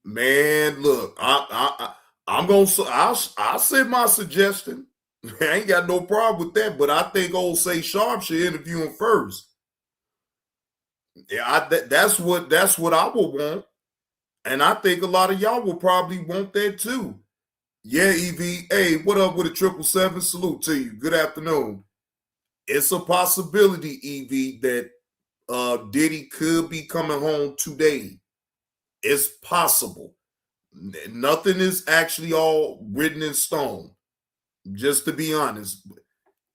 Man, look, I'll send my suggestion. I ain't got no problem with that, but I think old Shay Sharp should interview him first. Yeah, that's what I would want, and I think a lot of y'all will probably want that too. Yeah, EV. Hey, what up with a 777? Salute to you. Good afternoon. It's a possibility, EV, that Diddy could be coming home today. It's possible. Nothing is actually all written in stone. Just to be honest.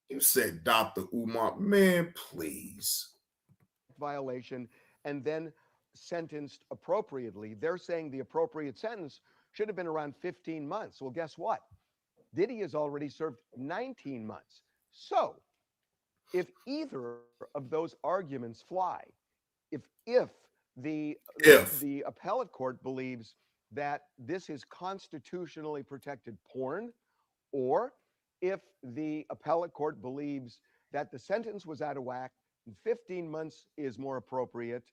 You said Dr. Umar. Man, please. Violation and then sentenced appropriately. They're saying the appropriate sentence should have been around 15 months. Well, guess what? Diddy has already served 19 months. So if either of those arguments fly, if the appellate court believes that this is constitutionally protected porn, or if the appellate court believes that the sentence was out of whack, 15 months is more appropriate.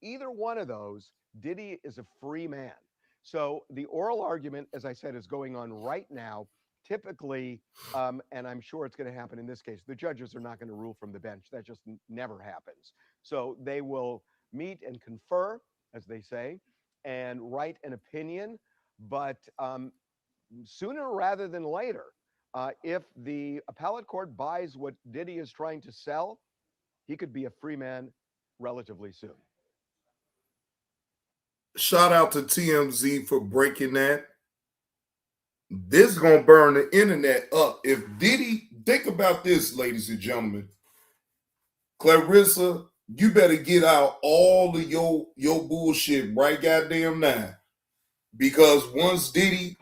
Either one of those, Diddy is a free man. So the oral argument, as I said, is going on right now. Typically, and I'm sure it's going to happen in this case, the judges are not going to rule from the bench. That just never happens. So they will meet and confer, as they say, and write an opinion. But sooner rather than later, if the appellate court buys what Diddy is trying to sell, he could be a free man relatively soon. Shout out to TMZ for breaking that. This is going to burn the internet up. If Diddy, think about this, ladies and gentlemen. Clarissa, you better get out all of your bullshit right goddamn now. Because once Diddy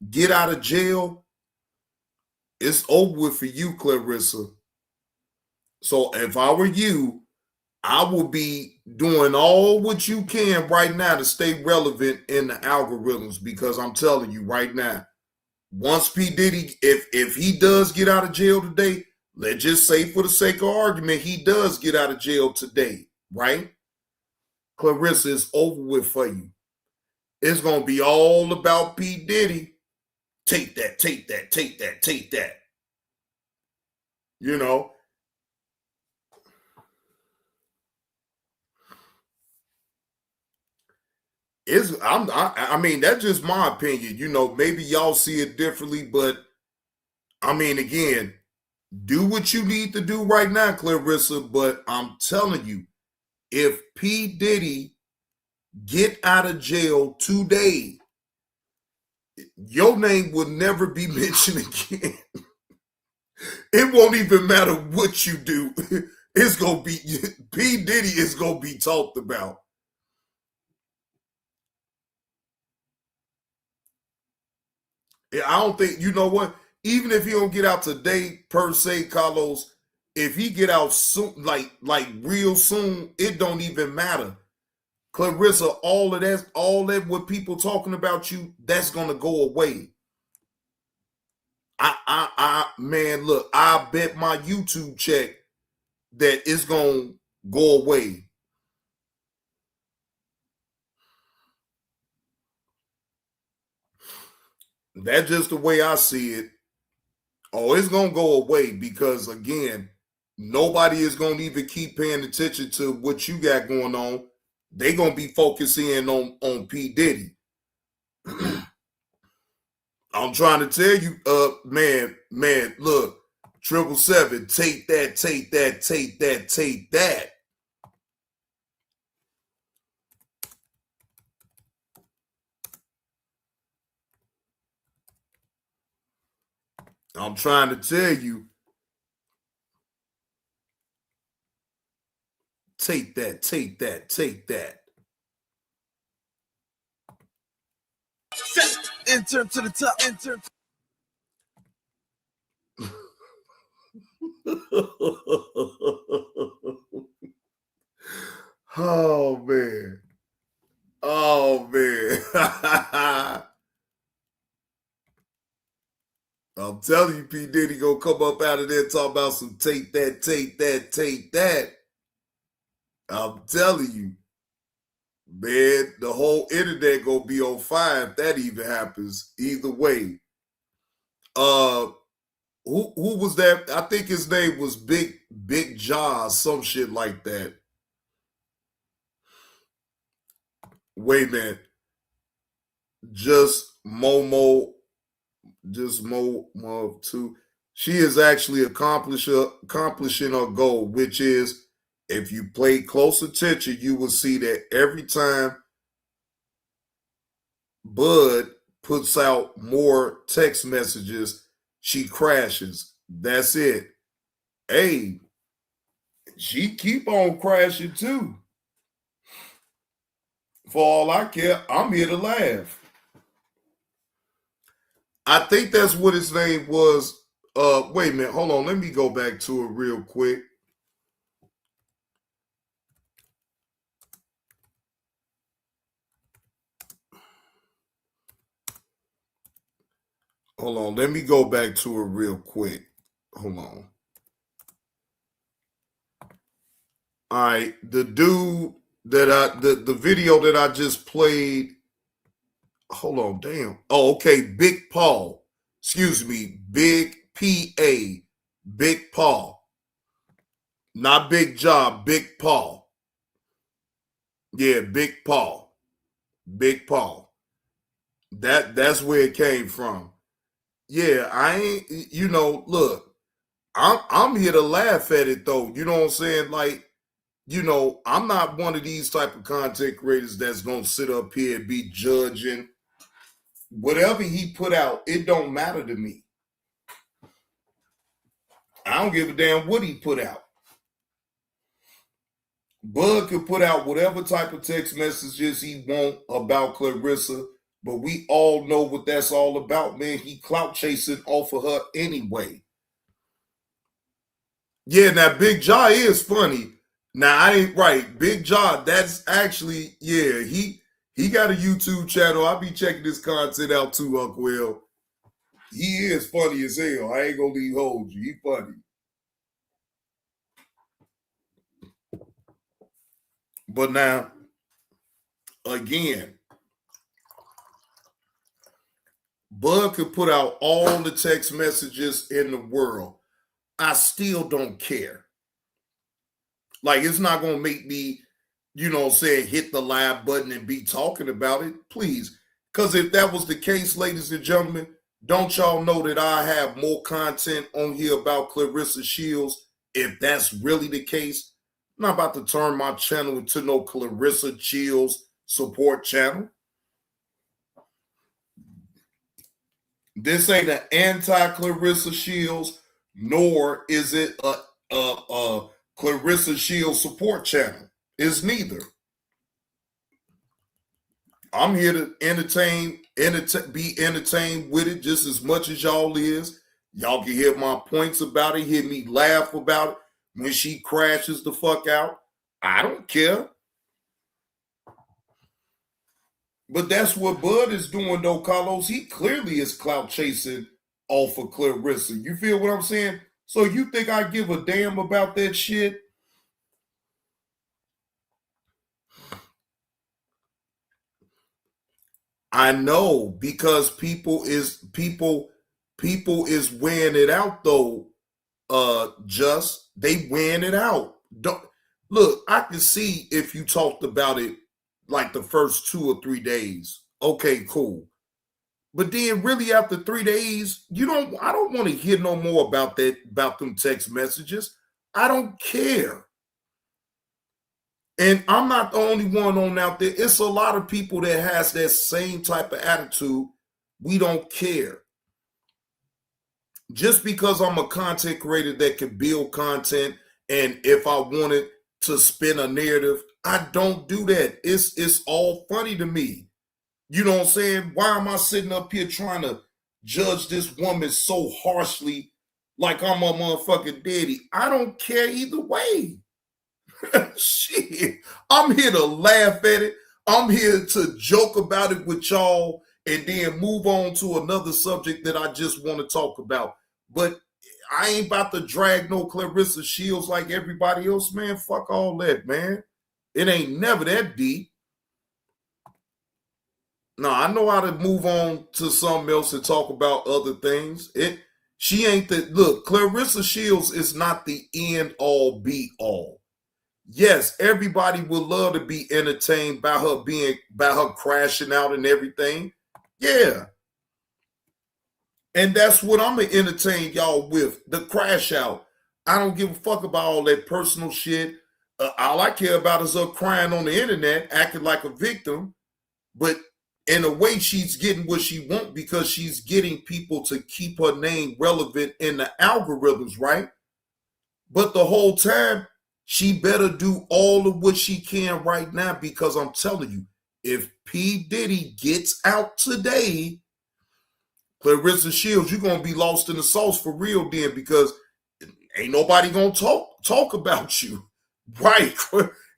get out of jail, it's over with for you, Clarissa. So if I were you, I will be doing all what you can right now to stay relevant in the algorithms, because I'm telling you right now, once P. Diddy, if he does get out of jail today, let's just say for the sake of argument, he does get out of jail today, right? Clarissa, it's over with for you. It's going to be all about P. Diddy. take that, take that, take that, take that. You know, I mean, that's just my opinion. You know, maybe y'all see it differently, but I mean, again, do what you need to do right now, Clarissa. But I'm telling you, if P. Diddy get out of jail today, your name will never be mentioned again. It won't even matter what you do. It's gonna be P. Diddy is gonna be talked about. I don't think, you know what? Even if he don't get out today, per se, Carlos, if he get out soon, like real soon, it don't even matter. Clarissa, all that what people talking about you, that's gonna go away. Man, look, I bet my YouTube check that it's gonna go away. That's just the way I see it. Oh, it's gonna go away because again, nobody is gonna even keep paying attention to what you got going on. They gonna be focusing on P. Diddy. I'm trying to tell you, man, look, 777, take that, take that, take that, take that. I'm trying to tell you, take that, take that, take that. Intern to the top, intern. Oh man. Oh man. I'm telling you, P. Diddy gonna come up out of there talking about some take that, take that, take that. I'm telling you, man, the whole internet gonna be on fire if that even happens. Either way. Who was that? I think his name was Big Jaw, some shit like that. Wait a minute. Just Momo too. She is actually accomplishing her goal, which is if you pay close attention, you will see that every time Bud puts out more text messages, she crashes. That's it. Hey, she keep on crashing too. For all I care, I'm here to laugh. I think that's what his name was. Wait a minute, hold on. Let me go back to it real quick. Hold on, let me go back to it real quick. Hold on. All right, the dude that the video that I just played. Hold on, damn. Oh, okay, Big Paul. Excuse me, Big P.A. Big Paul. Not Big Job, Big Paul. Yeah, Big Paul. Big Paul. That's where it came from. Yeah, I ain't, look, I'm here to laugh at it though. You know what I'm saying? Like, I'm not one of these type of content creators that's gonna sit up here and be judging. Whatever he put out, it don't matter to me. I don't give a damn what he put out. Bud could put out whatever type of text messages he want about Clarissa, but we all know what that's all about, man. He clout chasing off of her anyway. Yeah, now Big Jaw is funny. Now I ain't right. Big Jaw, that's actually, yeah, he got a YouTube channel. I'll be checking this content out too, Uncle Will. He is funny as hell. I ain't gonna leave hold you. He funny. But now, again, Bud could put out all the text messages in the world. I still don't care. Like, it's not going to make me, say hit the live button and be talking about it. Please. Because if that was the case, ladies and gentlemen, don't y'all know that I have more content on here about Clarissa Shields? If that's really the case, I'm not about to turn my channel into no Clarissa Shields support channel. This ain't an anti-Clarissa Shields, nor is it a Clarissa Shields support channel. It's neither. I'm here to be entertained with it just as much as y'all is. Y'all can hear my points about it, hear me laugh about it when she crashes the fuck out. I don't care. But that's what Bud is doing, though, Carlos. He clearly is clout chasing off of Clarissa. You feel what I'm saying? So you think I give a damn about that shit? I know, because people is wearing it out, though. They wearing it out. Look, I can see if you talked about it like the first 2 or 3 days. Okay, cool. But then really after 3 days, I don't want to hear no more about them text messages. I don't care. And I'm not the only one on out there. It's a lot of people that has that same type of attitude. We don't care. Just because I'm a content creator that can build content, and if I wanted to spin a narrative, I don't do that. It's all funny to me. You know what I'm saying? Why am I sitting up here trying to judge this woman so harshly like I'm a motherfucking daddy? I don't care either way. Shit. I'm here to laugh at it. I'm here to joke about it with y'all and then move on to another subject that I just want to talk about. But I ain't about to drag no Clarissa Shields like everybody else, man. Fuck all that, man. It ain't never that deep. No, I know how to move on to something else and talk about other things. She ain't look, Clarissa Shields is not the end all be all. Yes, everybody would love to be entertained by her crashing out and everything. Yeah. And that's what I'm going to entertain y'all with, the crash out. I don't give a fuck about all that personal shit. All I care about is her crying on the internet, acting like a victim. But in a way, she's getting what she wants because she's getting people to keep her name relevant in the algorithms, right? But the whole time, she better do all of what she can right now, because I'm telling you, if P. Diddy gets out today, Clarissa Shields, you're going to be lost in the sauce for real then, because ain't nobody going to talk about you. Right.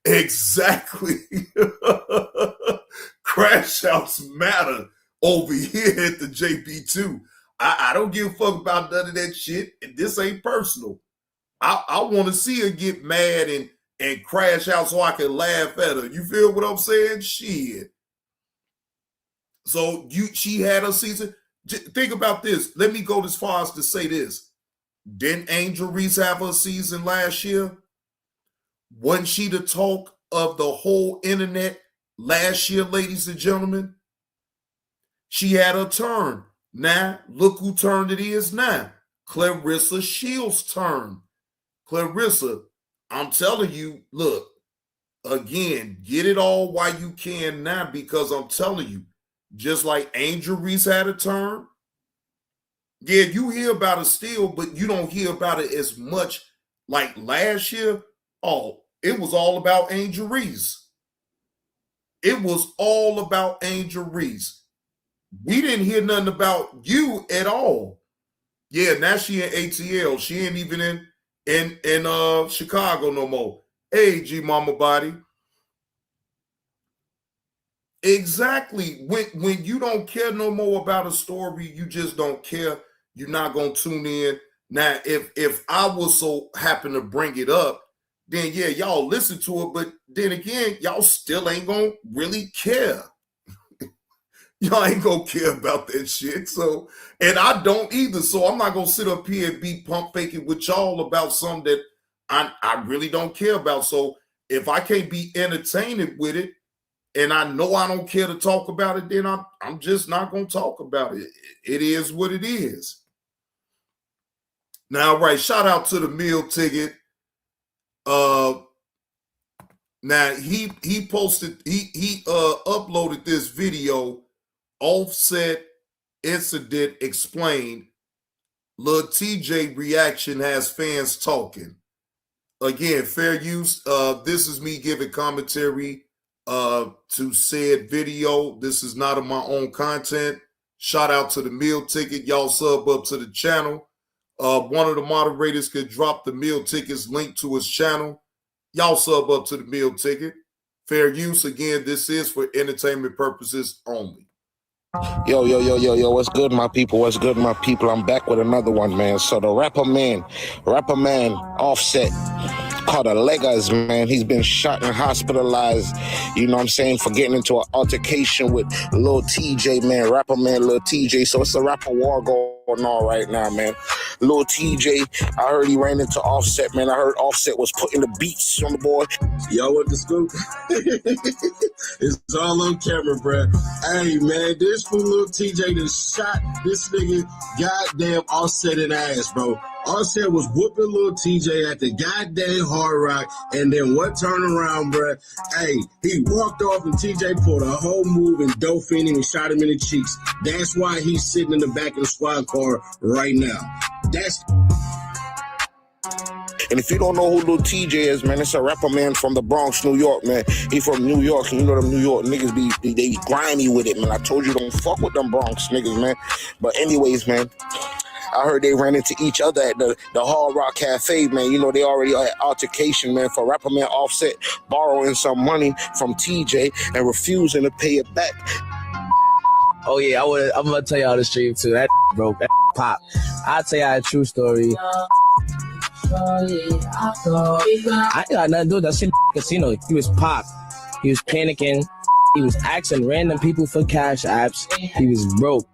Exactly. Crash outs matter over here at the JP2. I don't give a fuck about none of that shit. And this ain't personal. I want to see her get mad and crash out so I can laugh at her. You feel what I'm saying? Shit. So she had her season. Think about this. Let me go as far as to say this. Didn't Angel Reese have her season last year? Wasn't she the talk of the whole internet last year, ladies and gentlemen? She had her turn. Now, look who turn it is now. Clarissa Shields' turn. Clarissa, I'm telling you, look, again, get it all while you can now, because I'm telling you, just like Angel Reese had a turn, yeah, you hear about it still, but you don't hear about it as much like last year. Oh, it was all about Angel Reese. It was all about Angel Reese. We didn't hear nothing about you at all. Yeah, now she in ATL. She ain't even in Chicago no more. Hey, G Mama Body. Exactly. When you don't care no more about a story, you just don't care. You're not gonna tune in. Now, if I was so happen to bring it up, then yeah, y'all listen to it. But then again, y'all still ain't gonna really care. Y'all ain't gonna care about that shit. So, and I don't either. So I'm not gonna sit up here and be pump faking with y'all about something that I really don't care about. So if I can't be entertained with it, and I know I don't care to talk about it, then I'm just not gonna talk about it. It is what it is. Now, right, shout out to the meal ticket. Now he posted, he uploaded this video, Offset incident explained. Lil TJ reaction has fans talking. Again, fair use. This is me giving commentary to said video. This is not of my own content. Shout out to the meal ticket. Y'all sub up to the channel. One of the moderators could drop the meal tickets link to his channel. Y'all sub up to the meal ticket. Fair use. Again, this is for entertainment purposes only. Yo, what's good, my people? What's good, my people? I'm back with another one, man. So the rapper man, Offset, called a Legas, man. He's been shot and hospitalized, you know what I'm saying, for getting into an altercation with Lil TJ, man, rapper man Lil TJ. So it's a rapper war going on right now, man. Lil TJ, I heard he ran into Offset, man. I heard Offset was putting the beats on the board. Yo, what the scoop? It's all on camera, bro. Hey, man, this fool Lil TJ that shot this nigga goddamn Offset in the ass, bro. Offset was whooping Lil TJ at the goddamn Hard Rock, and then what turnaround, bro? Hey, he walked off and TJ pulled a whole move and Dolphin and shot him in the cheeks. That's why he's sitting in the back of the squad car right now. That's... And if you don't know who Lil TJ is, man, it's a rapper, man, from the Bronx, New York, man. He from New York, and you know them New York niggas they grimy with it, man. I told you don't fuck with them Bronx niggas, man. But anyways, man, I heard they ran into each other at the Hard Rock Cafe, man. You know, they already had altercation, man, for rapper man Offset borrowing some money from TJ and refusing to pay it back. Oh yeah, I'm gonna tell y'all the stream too. That broke, that pop. I'll tell y'all a true story. I ain't got nothing to do with that shit. Casino. He was pop. He was panicking. He was asking random people for cash apps. He was broke.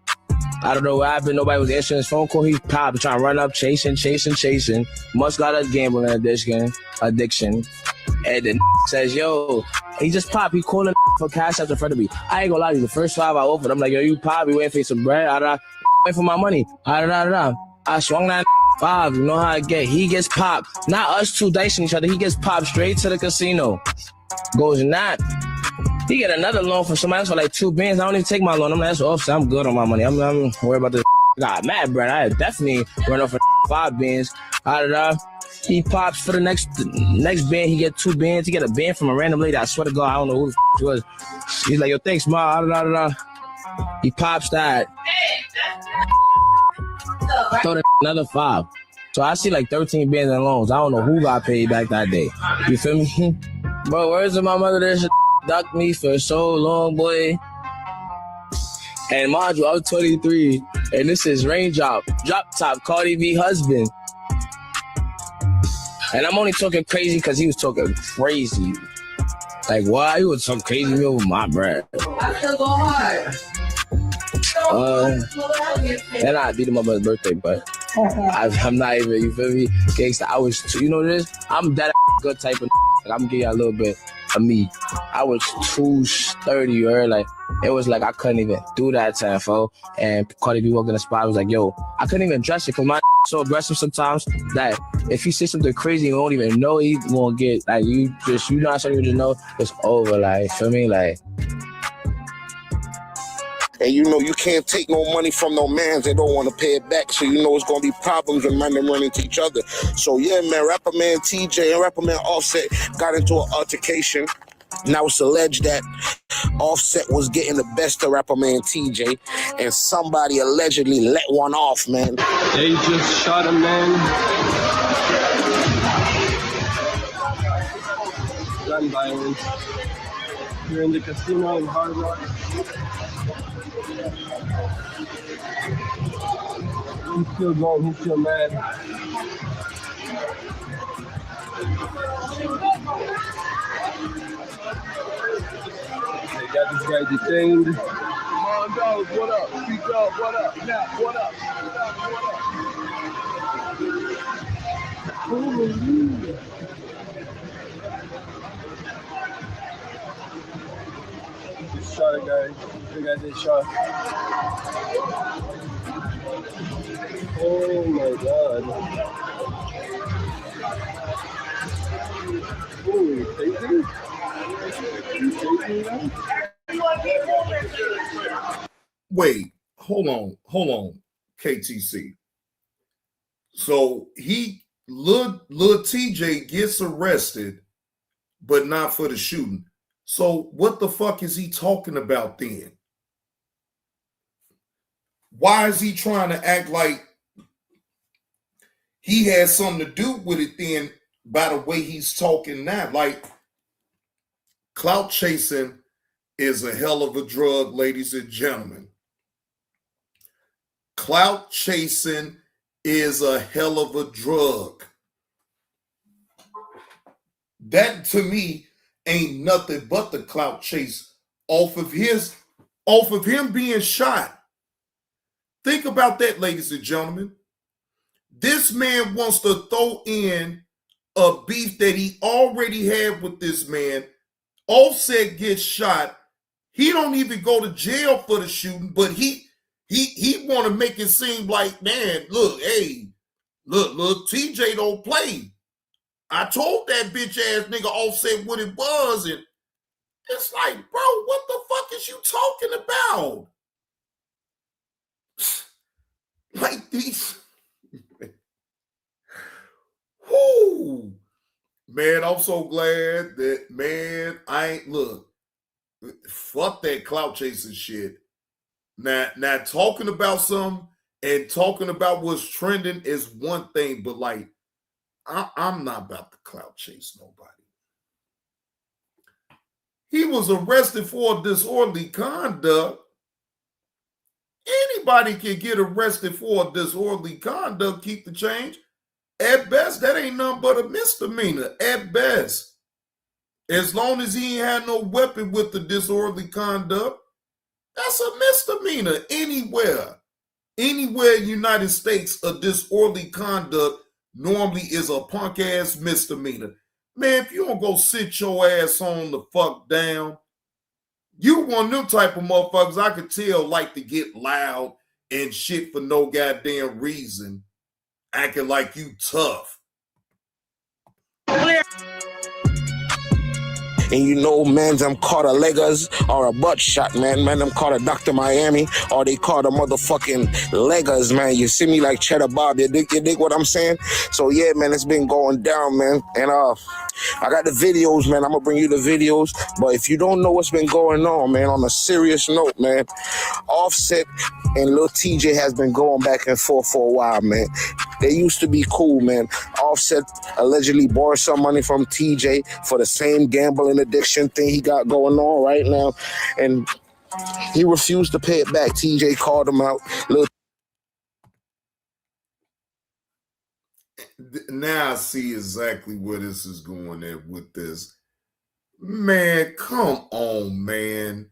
I don't know what happened. Nobody was answering his phone call. He popped, trying to run up, chasing. Must got a gambling addiction. And then says, yo, he just popped. He calling for cash apps in front of me. I ain't gonna lie to you. The first 5 I opened, I'm like, yo, you pop. You waiting for some bread? Waiting for my money. I swung that 5. You know how I get. He gets popped. Not us two dicing each other. He gets popped straight to the casino. Goes not. He get another loan from somebody else for like 2 bands. I don't even take my loan. I'm like, that's Offset. I'm good on my money. I'm worried about this. Got mad, bro. I definitely run off for 5 bands. He pops for the next band. He get 2 bands. He get a band from a random lady. I swear to God, I don't know who the it was. He's like, yo, thanks, ma. He pops that. Throw that another 5. So I see like 13 bands in loans. I don't know who got paid back that day. You feel me? Bro, words of my mother, that shit ducked me for so long, boy. And mind you, I was 23, and this is Raindrop, Drop Top, Cardi B husband. And I'm only talking crazy because he was talking crazy. Like, why? He was talking crazy to me over my bread. I still go hard. And I beat him up on his birthday, but I'm not even, you feel me? Gangsta, I was, you know this? I'm that good type of like, I'm gonna give you a little bit of me. I was 230, you heard? Like, it was like I couldn't even do that time, fo. And Cardi B walked in the spot, I was like, yo, I couldn't even dress it because my so aggressive sometimes that if he says something crazy, you won't even know he won't get, like, you not something you just know, it's over, like, feel me? Like, And you know you can't take no money from no mans that don't want to pay it back. So you know it's going to be problems when men run into each other. So yeah, man, rapper man TJ and rapper man Offset got into an altercation. Now it's alleged that Offset was getting the best of rapper man TJ, and somebody allegedly let one off, man. They just shot a man. Gun violence. You're in the casino in Hard Rock. He's still going, he's still mad. They got this guy detained. Gonzalez, what up? Speak up, what up? Nat, what up? What up? Ooh. Shot it, guys. You guys did shot. Oh my god. Holy, tasty? You tasty now? Wait, hold on, KTC. So Lil TJ gets arrested, but not for the shooting. So what the fuck is he talking about then? Why is he trying to act like he has something to do with it then by the way he's talking now? Like, clout chasing is a hell of a drug, ladies and gentlemen. Clout chasing is a hell of a drug. That to me ain't nothing but the clout chase off of him being shot. Think about that, ladies and gentlemen. This man wants to throw in a beef that he already had with this man. Offset gets shot. He don't even go to jail for the shooting, but he want to make it seem like, man, look, TJ don't play. I told that bitch ass nigga Offset what it was, and it's like, bro, what the fuck is you talking about? Like these, whoo, man, I'm so glad that, man, fuck that clout chasing shit. Now talking about something and talking about what's trending is one thing, but like, I'm not about to clout chase nobody. He was arrested for disorderly conduct. Anybody can get arrested for disorderly conduct, keep the change. At best, that ain't nothing but a misdemeanor. At best. As long as he ain't had no weapon with the disorderly conduct, that's a misdemeanor anywhere. Anywhere in the United States, a disorderly conduct normally is a punk-ass misdemeanor. Man, if you don't go sit your ass on the fuck down, you one of them type of motherfuckers I could tell like to get loud and shit for no goddamn reason, acting like you tough. And you know, man, them caught a leggers or a butt shot, man. Man, them caught a Dr. Miami or they caught a motherfucking leggers, man. You see me like Cheddar Bob. You dig what I'm saying? So, yeah, man, it's been going down, man. And I got the videos, man. I'm going to bring you the videos. But if you don't know what's been going on, man, on a serious note, man, Offset and Lil TJ has been going back and forth for a while, man. They used to be cool, man. Offset allegedly borrowed some money from TJ for the same gambling addiction thing he got going on right now. And he refused to pay it back. TJ called him out. Now I see exactly where this is going at with this. Man, come on, man.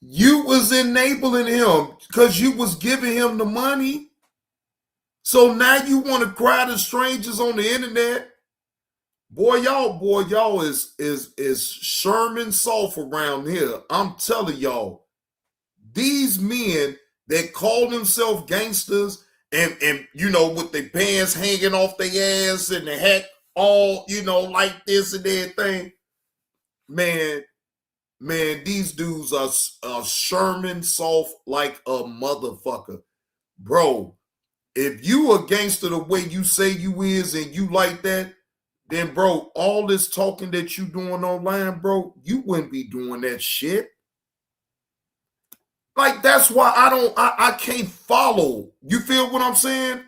You was enabling him because you was giving him the money. So now you want to cry to strangers on the internet? Boy, y'all is Sherman soft around here. I'm telling y'all, these men that call themselves gangsters and you know, with their pants hanging off their ass and the hat all, you know, like this and everything, man, these dudes are Sherman soft like a motherfucker. Bro, if you a gangster the way you say you is and you like that, then, bro, all this talking that you doing online, bro, you wouldn't be doing that shit. Like, that's why I can't follow. You feel what I'm saying?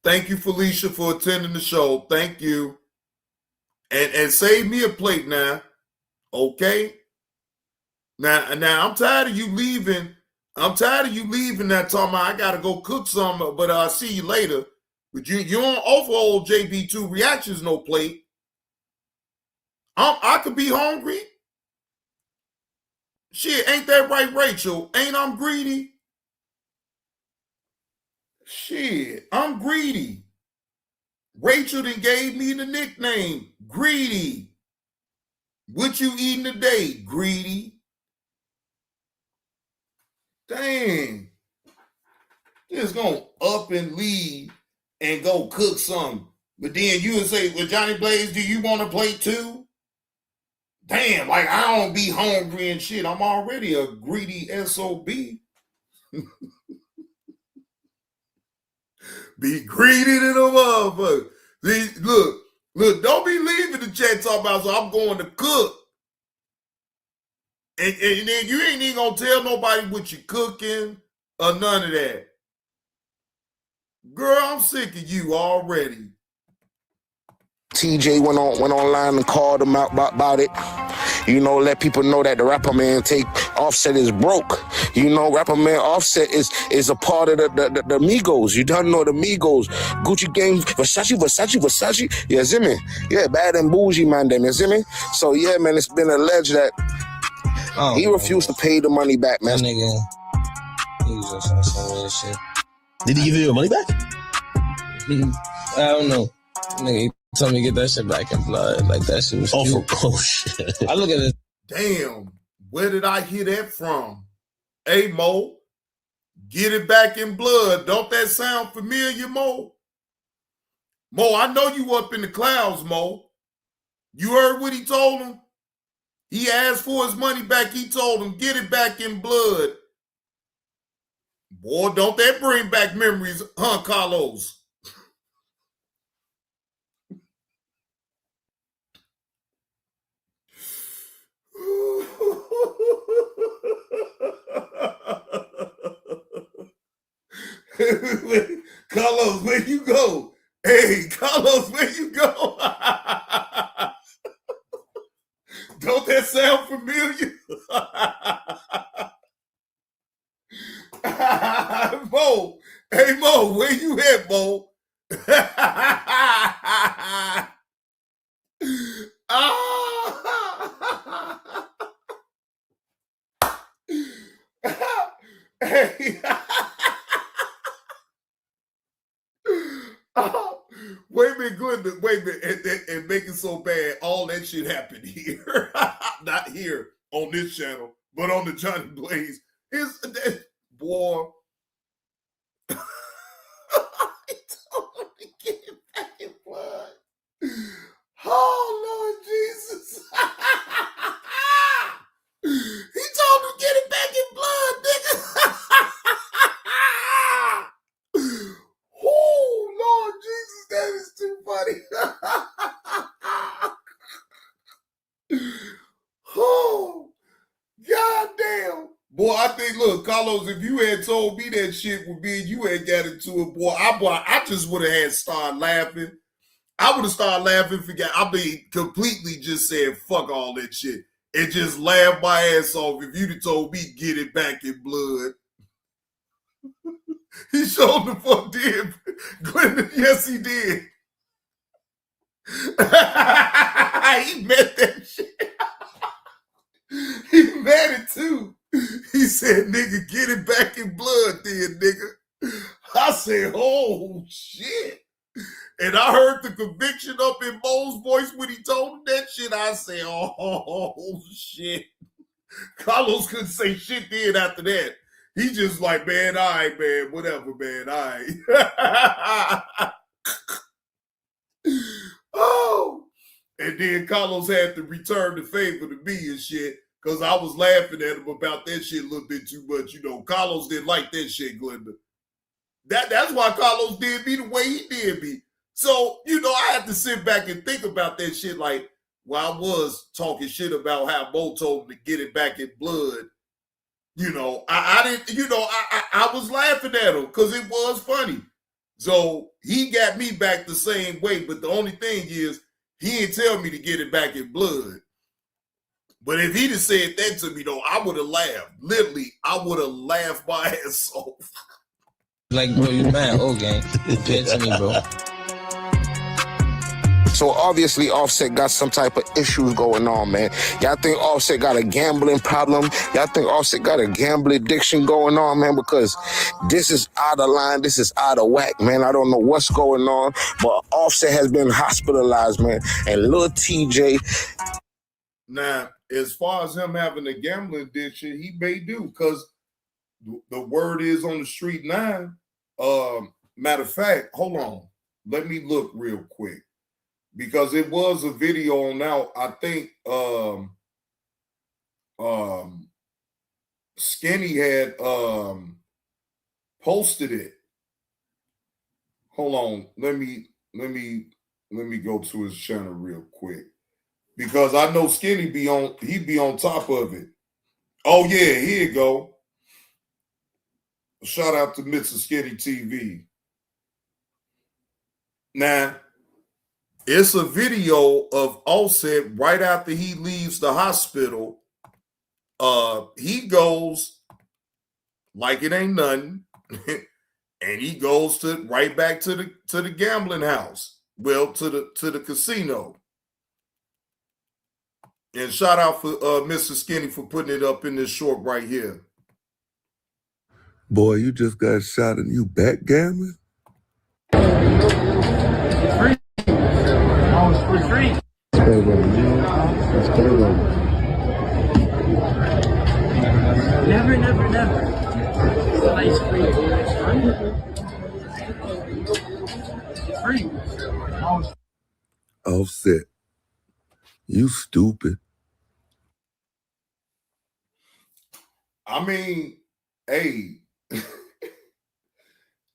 Thank you, Felicia, for attending the show. Thank you. And save me a plate now. Okay? Now I'm tired of you leaving. I'm tired of you leaving that talking about I gotta go cook something, but I'll see you later. But you don't offer old JB2 reactions no plate. I could be hungry. Shit, ain't that right, Rachel? Ain't I'm greedy? Shit, I'm greedy. Rachel then gave me the nickname, Greedy. What you eating today, Greedy? Dang. Just gonna up and leave and go cook something. But then you would say, well, Johnny Blaze, do you want to play too? Damn, like I don't be hungry and shit. I'm already a greedy SOB. Be greedy to the motherfucker. See, look, don't be leaving the chat talking about, so I'm going to cook. And then you ain't even gonna tell nobody what you cooking or none of that. Girl, I'm sick of you already. TJ went online and called him out about it. You know, let people know that the rapper man Offset is broke. You know, rapper man Offset is a part of the Migos. You don't know the Migos. Gucci Gang, Versace. You see me? Yeah, bad and bougie man them, you see me? So yeah, man, it's been alleged that he refused to pay the money back, man. That nigga, he was just on some weird shit. Did he give you your money back? I don't know. Nigga, he told me to get that shit back in blood. Like, that shit was shit. I look at it. Damn, where did I hear that from? Hey, Mo, get it back in blood. Don't that sound familiar, Mo? Mo, I know you up in the clouds, Mo. You heard what he told him? He asked for his money back. He told him, get it back in blood. Boy, don't that bring back memories, huh, Carlos? Carlos, where you go? Hey, Carlos, where you go? Don't that sound familiar? Mo, hey Mo, where you at, Mo? Hey. Wait a minute, Glenda, wait a minute, and make it so bad, all that shit happened here. Not here on this channel, but on the Johnny Blaze. Boy. He told him to get it back in blood. Oh, Lord Jesus. He told him to get it back in blood, nigga. Oh, Lord Jesus, that is too funny. Oh, goddamn. Boy, I think, look, Carlos, if you had told me that shit would be, you had got into it, boy, I just would have had started laughing. I would have started laughing, completely just said, fuck all that shit. And just laughed my ass off if you'd have told me, get it back in blood. He showed the fuck did. Glenda, yes, he did. He meant that shit. He meant it too. He said, nigga, get it back in blood then, nigga. I said, oh, shit. And I heard the conviction up in Mo's voice when he told him that shit. I said, oh, shit. Carlos couldn't say shit then after that. He just like, man, all right, man, whatever, man, all right. Oh. And then Carlos had to return the favor to me and shit, because I was laughing at him about that shit a little bit too much. You know, Carlos didn't like that shit, Glenda. That's why Carlos did me the way he did me. So, you know, I had to sit back and think about that shit like, well, I was talking shit about how Mo told him to get it back in blood. You know, I didn't, you know, I was laughing at him because it was funny. So he got me back the same way. But the only thing is, he didn't tell me to get it back in blood. But if he'd have said that to me, though, I would have laughed. Literally, I would have laughed my ass off. Like, bro, you mad, old gang. Compared to me, bro. So obviously Offset got some type of issues going on, man. Y'all think Offset got a gambling problem? Y'all think Offset got a gambling addiction going on, man? Because this is out of line. This is out of whack, man. I don't know what's going on, but Offset has been hospitalized, man. And Lil TJ. Now, as far as him having a gambling addiction, he may do, because the word is on the street now. Matter of fact, hold on. Let me look real quick, because it was a video on now. I think Skinny had posted it. Hold on. Let me go to his channel real quick, because I know Skinny he'd be on top of it. Oh yeah, here you go. Shout out to Mr. Skinny TV. Now, it's a video of Offset right after he leaves the hospital. He goes like it ain't nothing, and he goes right back to the gambling house. Well, to the casino. And shout out for Mr. Skinny for putting it up in this short right here. Boy, you just got shot and you back gambling? Free. Never. Somebody's free. Free. Offset. You stupid. I mean, hey,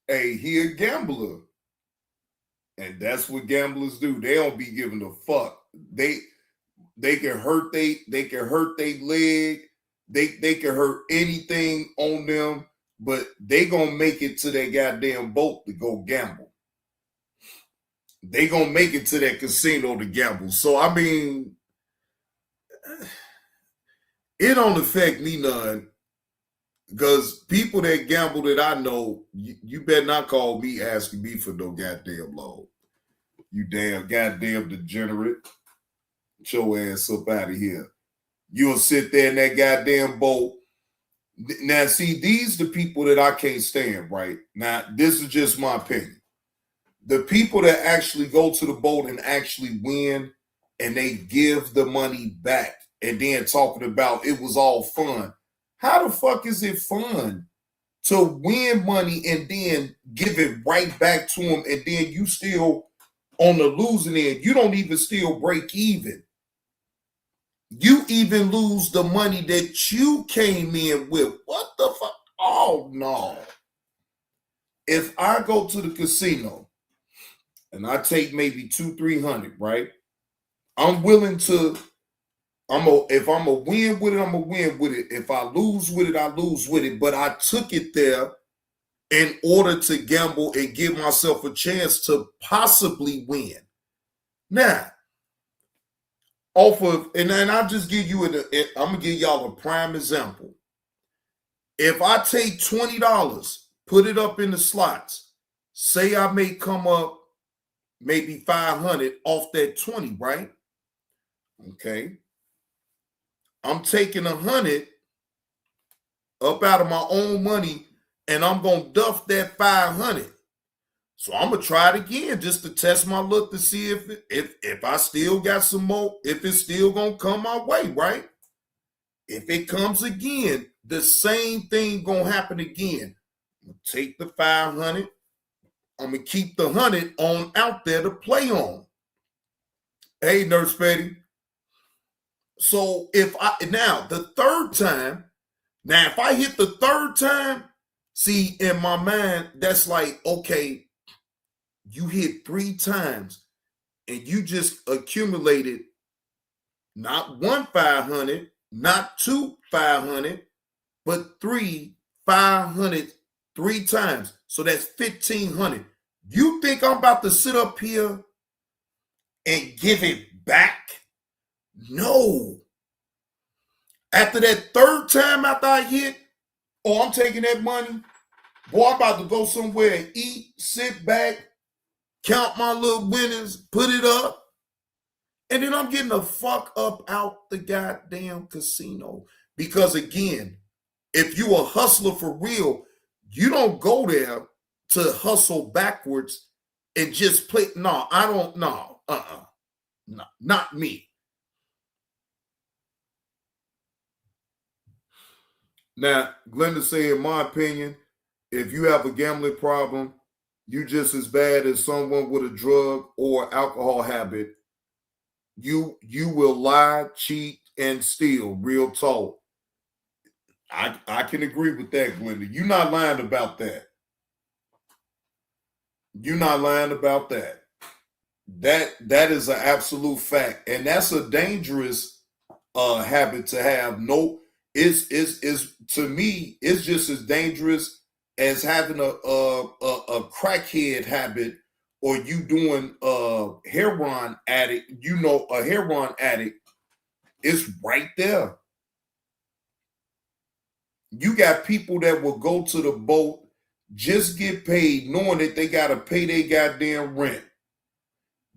he a gambler. And that's what gamblers do. They don't be giving a fuck. They can hurt they can hurt their leg. They can hurt anything on them, but they gonna make it to that goddamn boat to go gamble. They gonna make it to that casino to gamble. So I mean, it don't affect me none. Because people that gamble that I know, you better not call me asking me for no goddamn loan. You damn goddamn degenerate. Get your ass up out of here. You'll sit there in that goddamn boat. Now, see, these the people that I can't stand, right? Now, this is just my opinion. The people that actually go to the boat and actually win, and they give the money back, and then talking about it was all fun. How the fuck is it fun to win money and then give it right back to them, and then you still on the losing end? You don't even still break even. You even lose the money that you came in with. What the fuck? Oh, no. If I go to the casino and I take maybe $200-300, right? I'm willing to... if I'm a win with it, I'm a win with it. If I lose with it, I lose with it. But I took it there in order to gamble and give myself a chance to possibly win. Now, and I'll just give you I'm gonna give y'all a prime example. If I take $20, put it up in the slots, say I may come up maybe 500 off that 20, right? Okay. I'm taking 100 up out of my own money, and I'm gonna duff that 500. So I'm gonna try it again just to test my luck to see if I still got some more, if it's still gonna come my way, right? If it comes again, the same thing gonna happen again. I'm gonna take the 500. I'm gonna keep the 100 on out there to play on. Hey, Nurse Betty. So if the third time, if I hit the third time, see, in my mind, that's like, okay, you hit 3 times and you just accumulated not 1 500, not 2 500, but 3 500 3 times. So that's 1,500. You think I'm about to sit up here and give it back? No. After that third time after I hit, I'm taking that money, boy, I'm about to go somewhere and eat, sit back, count my little winnings, put it up, And then I'm getting the fuck up out the goddamn casino. Because again, if you a hustler for real, you don't go there to hustle backwards and just play. No, I don't know. No, not me. Now, Glenda say, in my opinion, if you have a gambling problem, you just as bad as someone with a drug or alcohol habit. You will lie, cheat, and steal. Real talk. I can agree with that, Glenda. You're not lying about that. You're not lying about that. That is an absolute fact, and that's a dangerous habit to have. No, it's to me, it's just as dangerous as having a crackhead habit, or you doing heroin addict. You know, a heroin addict is right there. You got people that will go to the boat, just get paid, knowing that they got to pay their goddamn rent.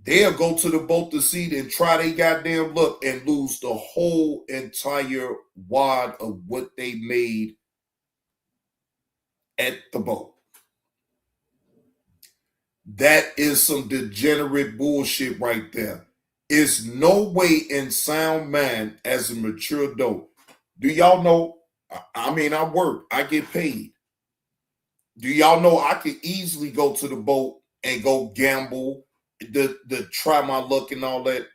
They'll go to the boat to see and try their goddamn luck and lose the whole entire wad of what they made at the boat. That is some degenerate bullshit right there. It's no way in sound mind as a mature adult. Do y'all know? I mean, I work, I get paid. Do y'all know I could easily go to the boat and go gamble, to try my luck and all that?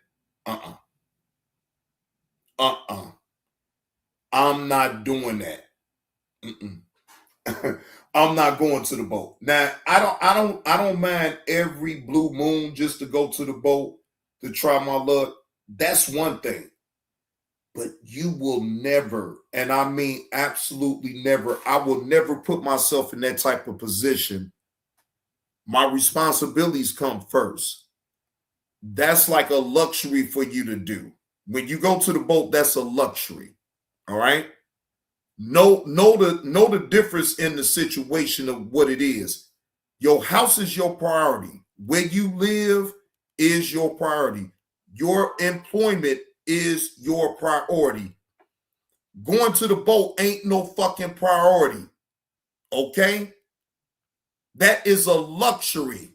I'm not doing that. I'm not going to the boat. Now, I don't mind every blue moon just to go to the boat to try my luck. That's one thing. But you will never, and I mean absolutely never, I will never put myself in that type of position. My responsibilities come first. That's like a luxury for you to do. When you go to the boat, that's a luxury. All right? Know the difference in the situation of what it is. Your house is your priority. Where you live is your priority. Your employment is your priority. Going to the boat ain't no fucking priority. Okay? That is a luxury.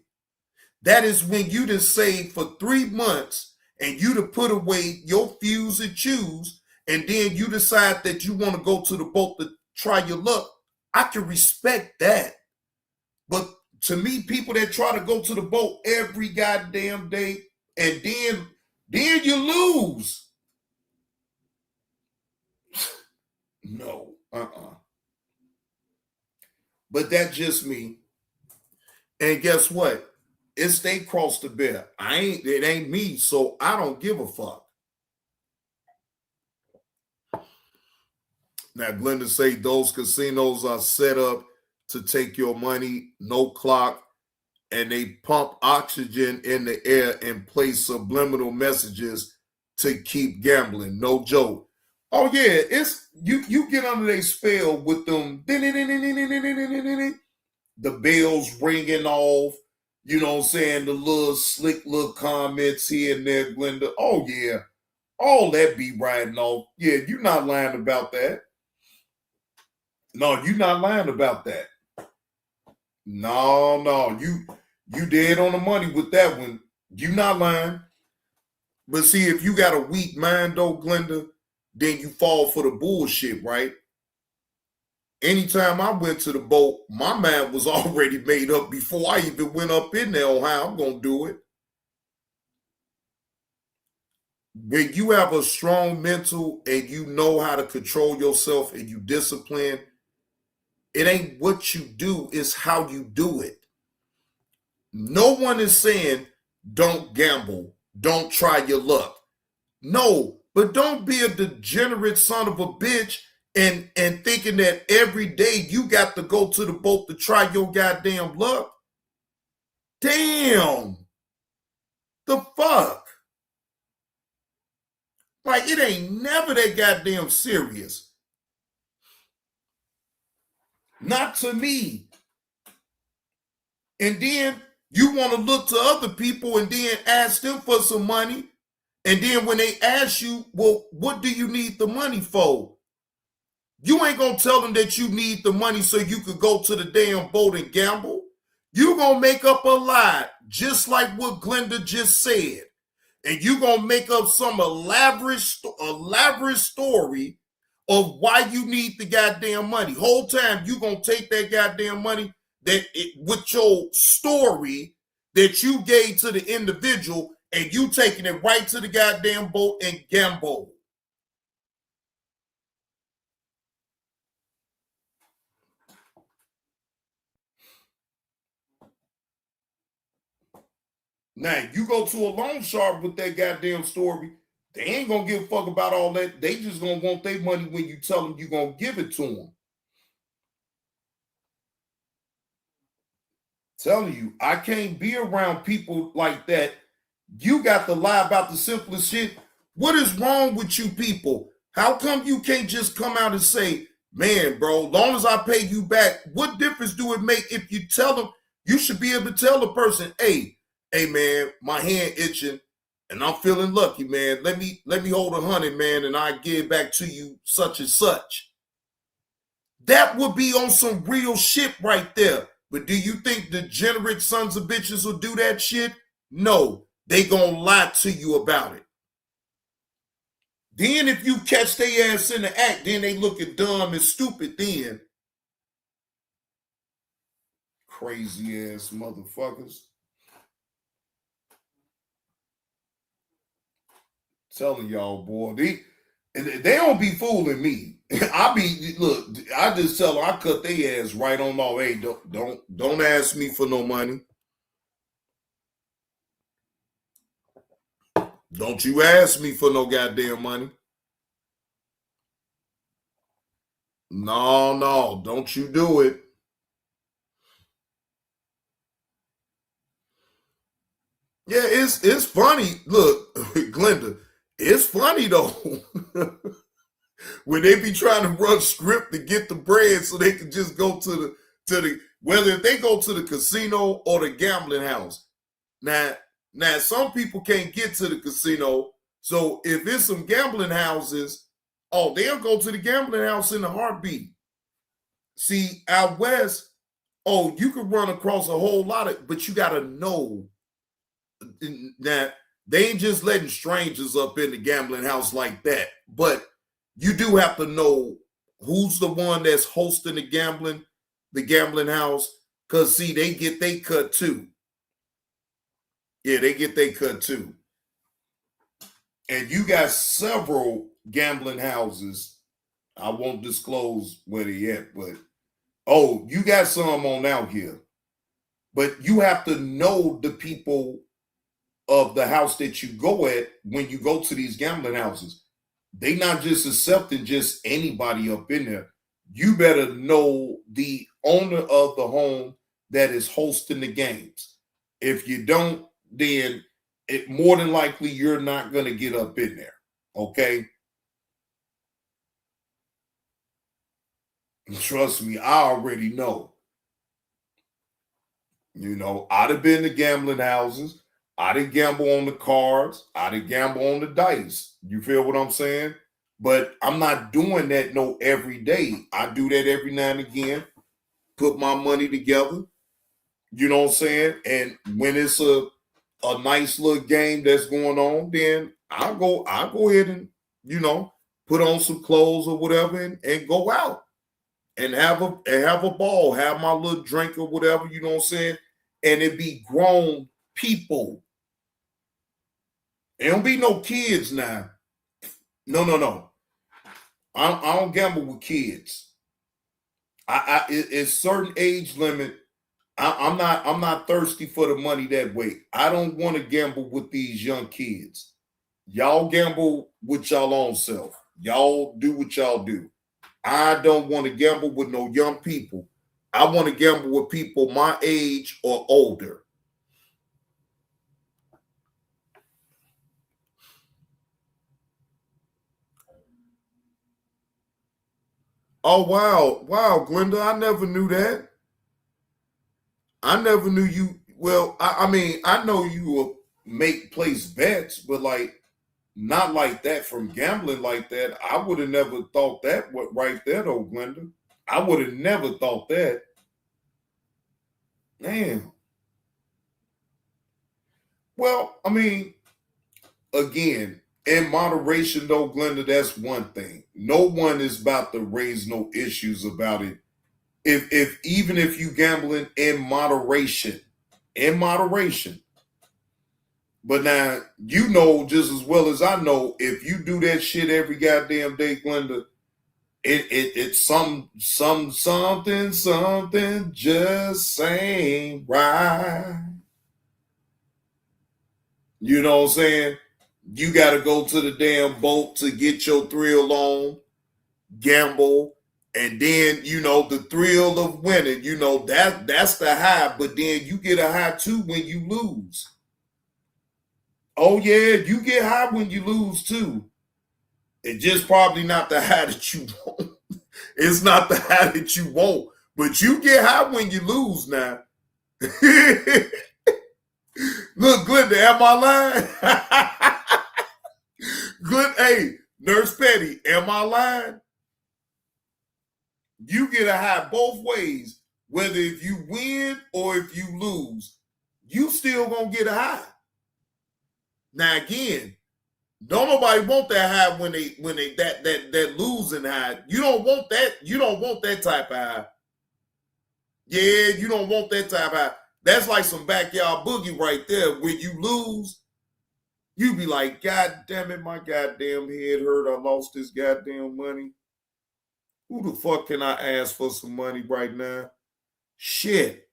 That is when you just save for 3 months and you to put away your feuds and chews, and then you decide that you want to go to the boat to try your luck. I can respect that. But to me, people that try to go to the boat every goddamn day and then you lose. No, But that's just me. And guess what? It's they cross the bear. It ain't me, so I don't give a fuck. Now, Glenda say those casinos are set up to take your money, no clock, and they pump oxygen in the air and play subliminal messages to keep gambling. No joke. Oh yeah, it's you get under their spell with them. The bells ringing off. You know what I'm saying? The little slick little comments here and there, Glenda. Oh yeah, all that be riding off. Yeah, you're not lying about that. No, you're not lying about that. No, you dead on the money with that one. You not lying. But see, if you got a weak mind though, Glenda, then you fall for the bullshit, right? Anytime I went to the boat, my mind was already made up before I even went up in there on how I'm going to do it. When you have a strong mental and you know how to control yourself and you discipline, it ain't what you do, it's how you do it. No one is saying don't gamble, don't try your luck. No, but don't be a degenerate son of a bitch and thinking that every day you got to go to the boat to try your goddamn luck. Damn. The fuck? Like, it ain't never that goddamn serious. Not to me. And then you want to look to other people and then ask them for some money. And then when they ask you, well, what do you need the money for? You ain't gonna tell them that you need the money so you could go to the damn boat and gamble. You gonna make up a lie, just like what Glenda just said. And you gonna make up some elaborate story of why you need the goddamn money. Whole time you gonna take that goddamn money with your story that you gave to the individual, and you taking it right to the goddamn boat and gamble. Now, you go to a loan shark with that goddamn story, they ain't gonna give a fuck about all that. They just gonna want their money when you tell them you're gonna give it to them. Telling you, I can't be around people like that. You got to lie about the simplest shit. What is wrong with you people? How come you can't just come out and say, man, bro, long as I pay you back, what difference do it make if you tell them? You should be able to tell the person, hey, man, my hand itching and I'm feeling lucky, man. Let me hold 100, man, and I give back to you such and such. That would be on some real shit right there. But do you think degenerate sons of bitches will do that shit? No, they gonna lie to you about it. Then if you catch their ass in the act, then they looking dumb and stupid then. Crazy ass motherfuckers. Telling y'all, boy, they don't be fooling me. I just tell them I cut their ass right on off. Hey, don't ask me for no money. Don't you ask me for no goddamn money. No, don't you do it. Yeah, it's funny. Look, Glenda, it's funny though. When they be trying to run script to get the bread so they can just go to the whether they go to the casino or the gambling house. Now some people can't get to the casino, so if it's some gambling houses, they'll go to the gambling house in a heartbeat. See, out west, you can run across a whole lot of, but you gotta know that they ain't just letting strangers up in the gambling house like that. But you do have to know who's the one that's hosting the gambling house, because see, they get they cut too. Yeah, they get they cut too. And you got several gambling houses. I won't disclose where they at, but you got some on out here. But you have to know the people of the house that you go at when you go to these gambling houses. They not just accepting just anybody up in there. You better know the owner of the home that is hosting the games. If you don't, then it more than likely you're not going to get up in there. Okay? Trust me, I already know. You know, I'd have been to gambling houses. I didn't gamble on the cards. I didn't gamble on the dice. You feel what I'm saying? But I'm not doing that every day. I do that every now and again. Put my money together. You know what I'm saying? And when it's a nice little game that's going on, then I'll go ahead and, put on some clothes or whatever and go out and have a ball, have my little drink or whatever, you know what I'm saying? And it be grown people. It don't be no kids now. No. I don't gamble with kids. It's certain age limit. I'm not thirsty for the money that way. I don't want to gamble with these young kids. Y'all gamble with y'all own self. Y'all do what y'all do. I don't want to gamble with no young people. I want to gamble with people my age or older. Oh, wow, Glenda, I never knew that. I never knew you. Well, I mean, I know you will place bets, but like, not like that from gambling like that. I would have never thought that right there though, Glenda. I would have never thought that. Man. Well, I mean, again, in moderation though, Glenda, that's one thing. No one is about to raise no issues about it. If even if you gambling in moderation. But now you know just as well as I know, if you do that shit every goddamn day, Glenda, it's something just ain't right. You know what I'm saying? You got to go to the damn boat to get your thrill on, gamble, and then you know the thrill of winning. You know that's the high, but then you get a high too when you lose. Oh yeah, you get high when you lose too. It's just probably not the high that you want. It's not the high that you want, but you get high when you lose now. Look, Glenda, am I lying? Good, hey, Nurse Petty, am I lying? You get a high both ways, whether if you win or if you lose, you still gonna get a high. Now again, don't nobody want that high when they that losing high. You don't want that. You don't want that type of high. Yeah, you don't want that type of high. That's like some backyard boogie right there. When you lose, you be like, God damn it, my goddamn head hurt. I lost this goddamn money. Who the fuck can I ask for some money right now? Shit.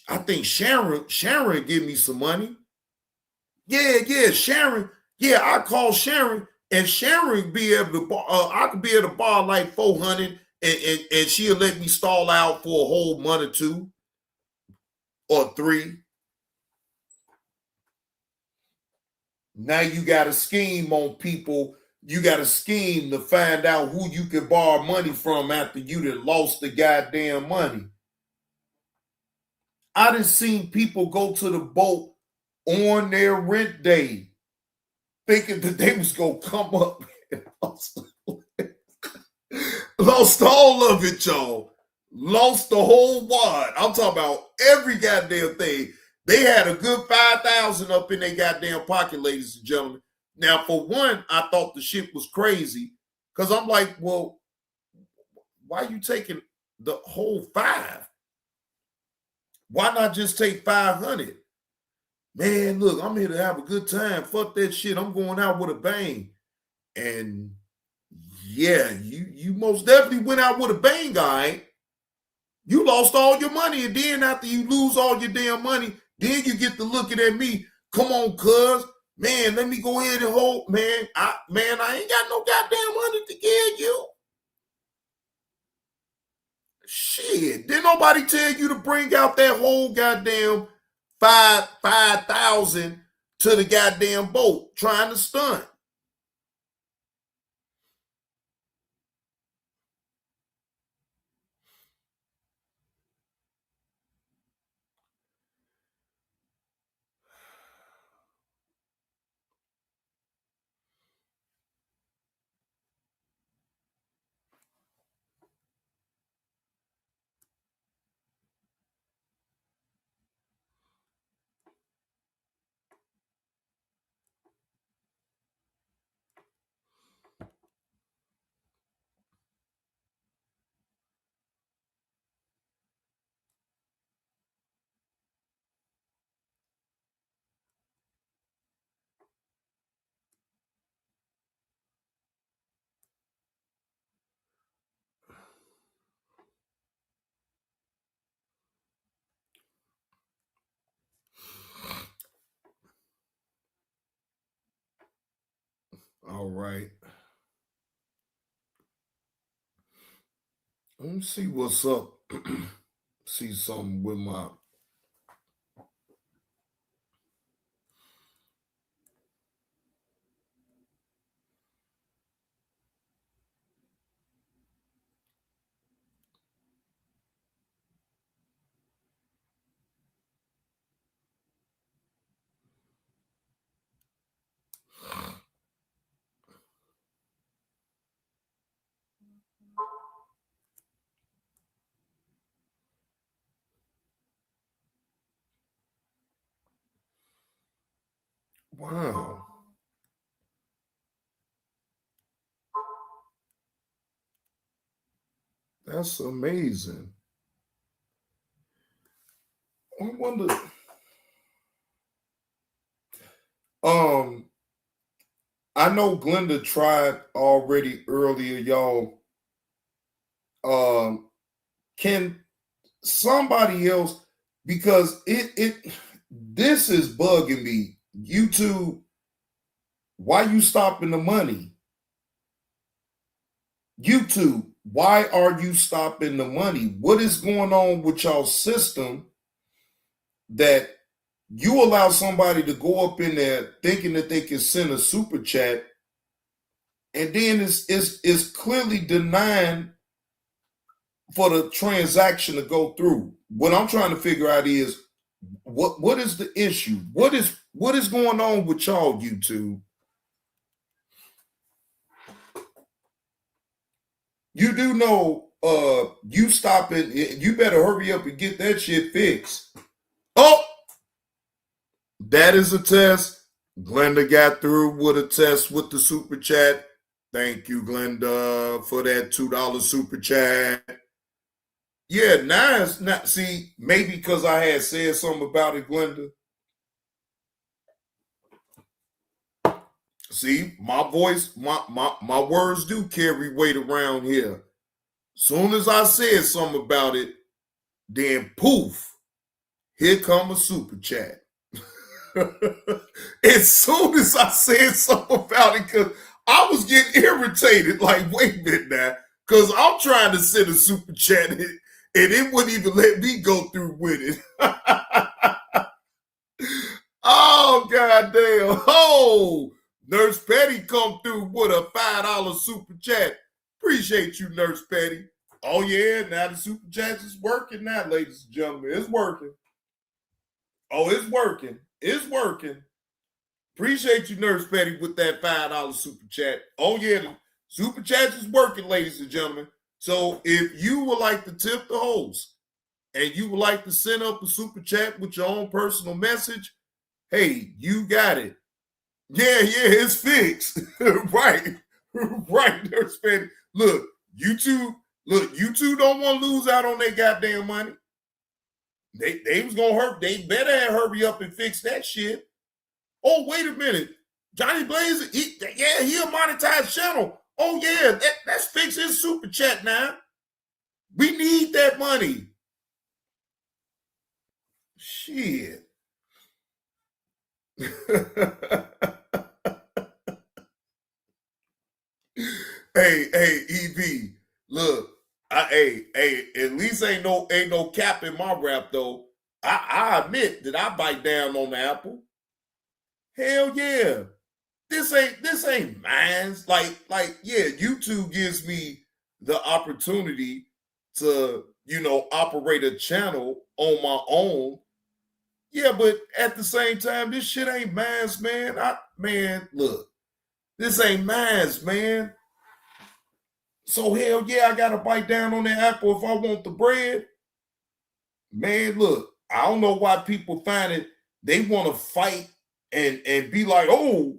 I think Sharon give me some money. Yeah, Sharon. Yeah, I call Sharon, and Sharon be able to I could be able to borrow like 400, and she'll let me stall out for a whole month or two or three. Now you got a scheme on people. You got a scheme to find out who you can borrow money from after you done lost the goddamn money. I done seen people go to the boat on their rent day thinking that they was going to come up and lost all of it, y'all. Lost the whole wad. I'm talking about every goddamn thing. They had a good 5,000 up in their goddamn pocket, ladies and gentlemen. Now, for one, I thought the shit was crazy because I'm like, well, why are you taking the whole 5? Why not just take 500? Man, look, I'm here to have a good time. Fuck that shit. I'm going out with a bang. And yeah, you most definitely went out with a bang, guy. You lost all your money, and then after you lose all your damn money, then you get to looking at me. Come on, cuz. Man, let me go ahead and hold. Man, I ain't got no goddamn money to give you. Shit, didn't nobody tell you to bring out that whole goddamn 5,000 to the goddamn boat trying to stunt? All right. Let me see what's up. See something with my. Wow. That's amazing. I wonder. I know Glenda tried already earlier, y'all. Can somebody else, because this is bugging me. YouTube, why you stopping the money? YouTube, why are you stopping the money? What is going on with y'all system that you allow somebody to go up in there thinking that they can send a super chat, and then it's clearly denying for the transaction to go through? What I'm trying to figure out is what is the issue? What is going on with y'all, YouTube? You do know you stopping, you better hurry up and get that shit fixed. Oh, that is a test. Glenda got through with a test with the super chat. Thank you, Glenda, for that $2 super chat. Yeah, now it's not. See, maybe because I had said something about it, Glenda. See, my voice, my words do carry weight around here. Soon as I said something about it, then poof, here come a super chat. As soon as I said something about it, because I was getting irritated, like, wait a minute now, because I'm trying to send a super chat and it wouldn't even let me go through with it. Oh, goddamn. Oh, Nurse Petty come through with a $5 super chat. Appreciate you, Nurse Petty. Oh, yeah, now the super chat is working now, ladies and gentlemen. It's working. Oh, it's working. It's working. Appreciate you, Nurse Petty, with that $5 super chat. Oh, yeah, the super chat is working, ladies and gentlemen. So if you would like to tip the host and you would like to send up a super chat with your own personal message, hey, you got it. Yeah, it's fixed. Right. Right, Nurse Petty. Look, YouTube don't want to lose out on their goddamn money. They was gonna hurt. They better hurry up and fix that shit. Oh, wait a minute. Johnny Blaze, he a monetized channel. Oh, yeah, let's fix his super chat now. We need that money. Shit. Hey, EV, look, at least ain't no cap in my rap though. I admit that I bite down on the apple. Hell yeah. This ain't mine. Like, yeah, YouTube gives me the opportunity to, operate a channel on my own. Yeah, but at the same time, this shit ain't mine, man. Look, this ain't mine, man. So hell yeah, I gotta bite down on that apple if I want the bread. Man, look, I don't know why people find it, they want to fight and be like, oh,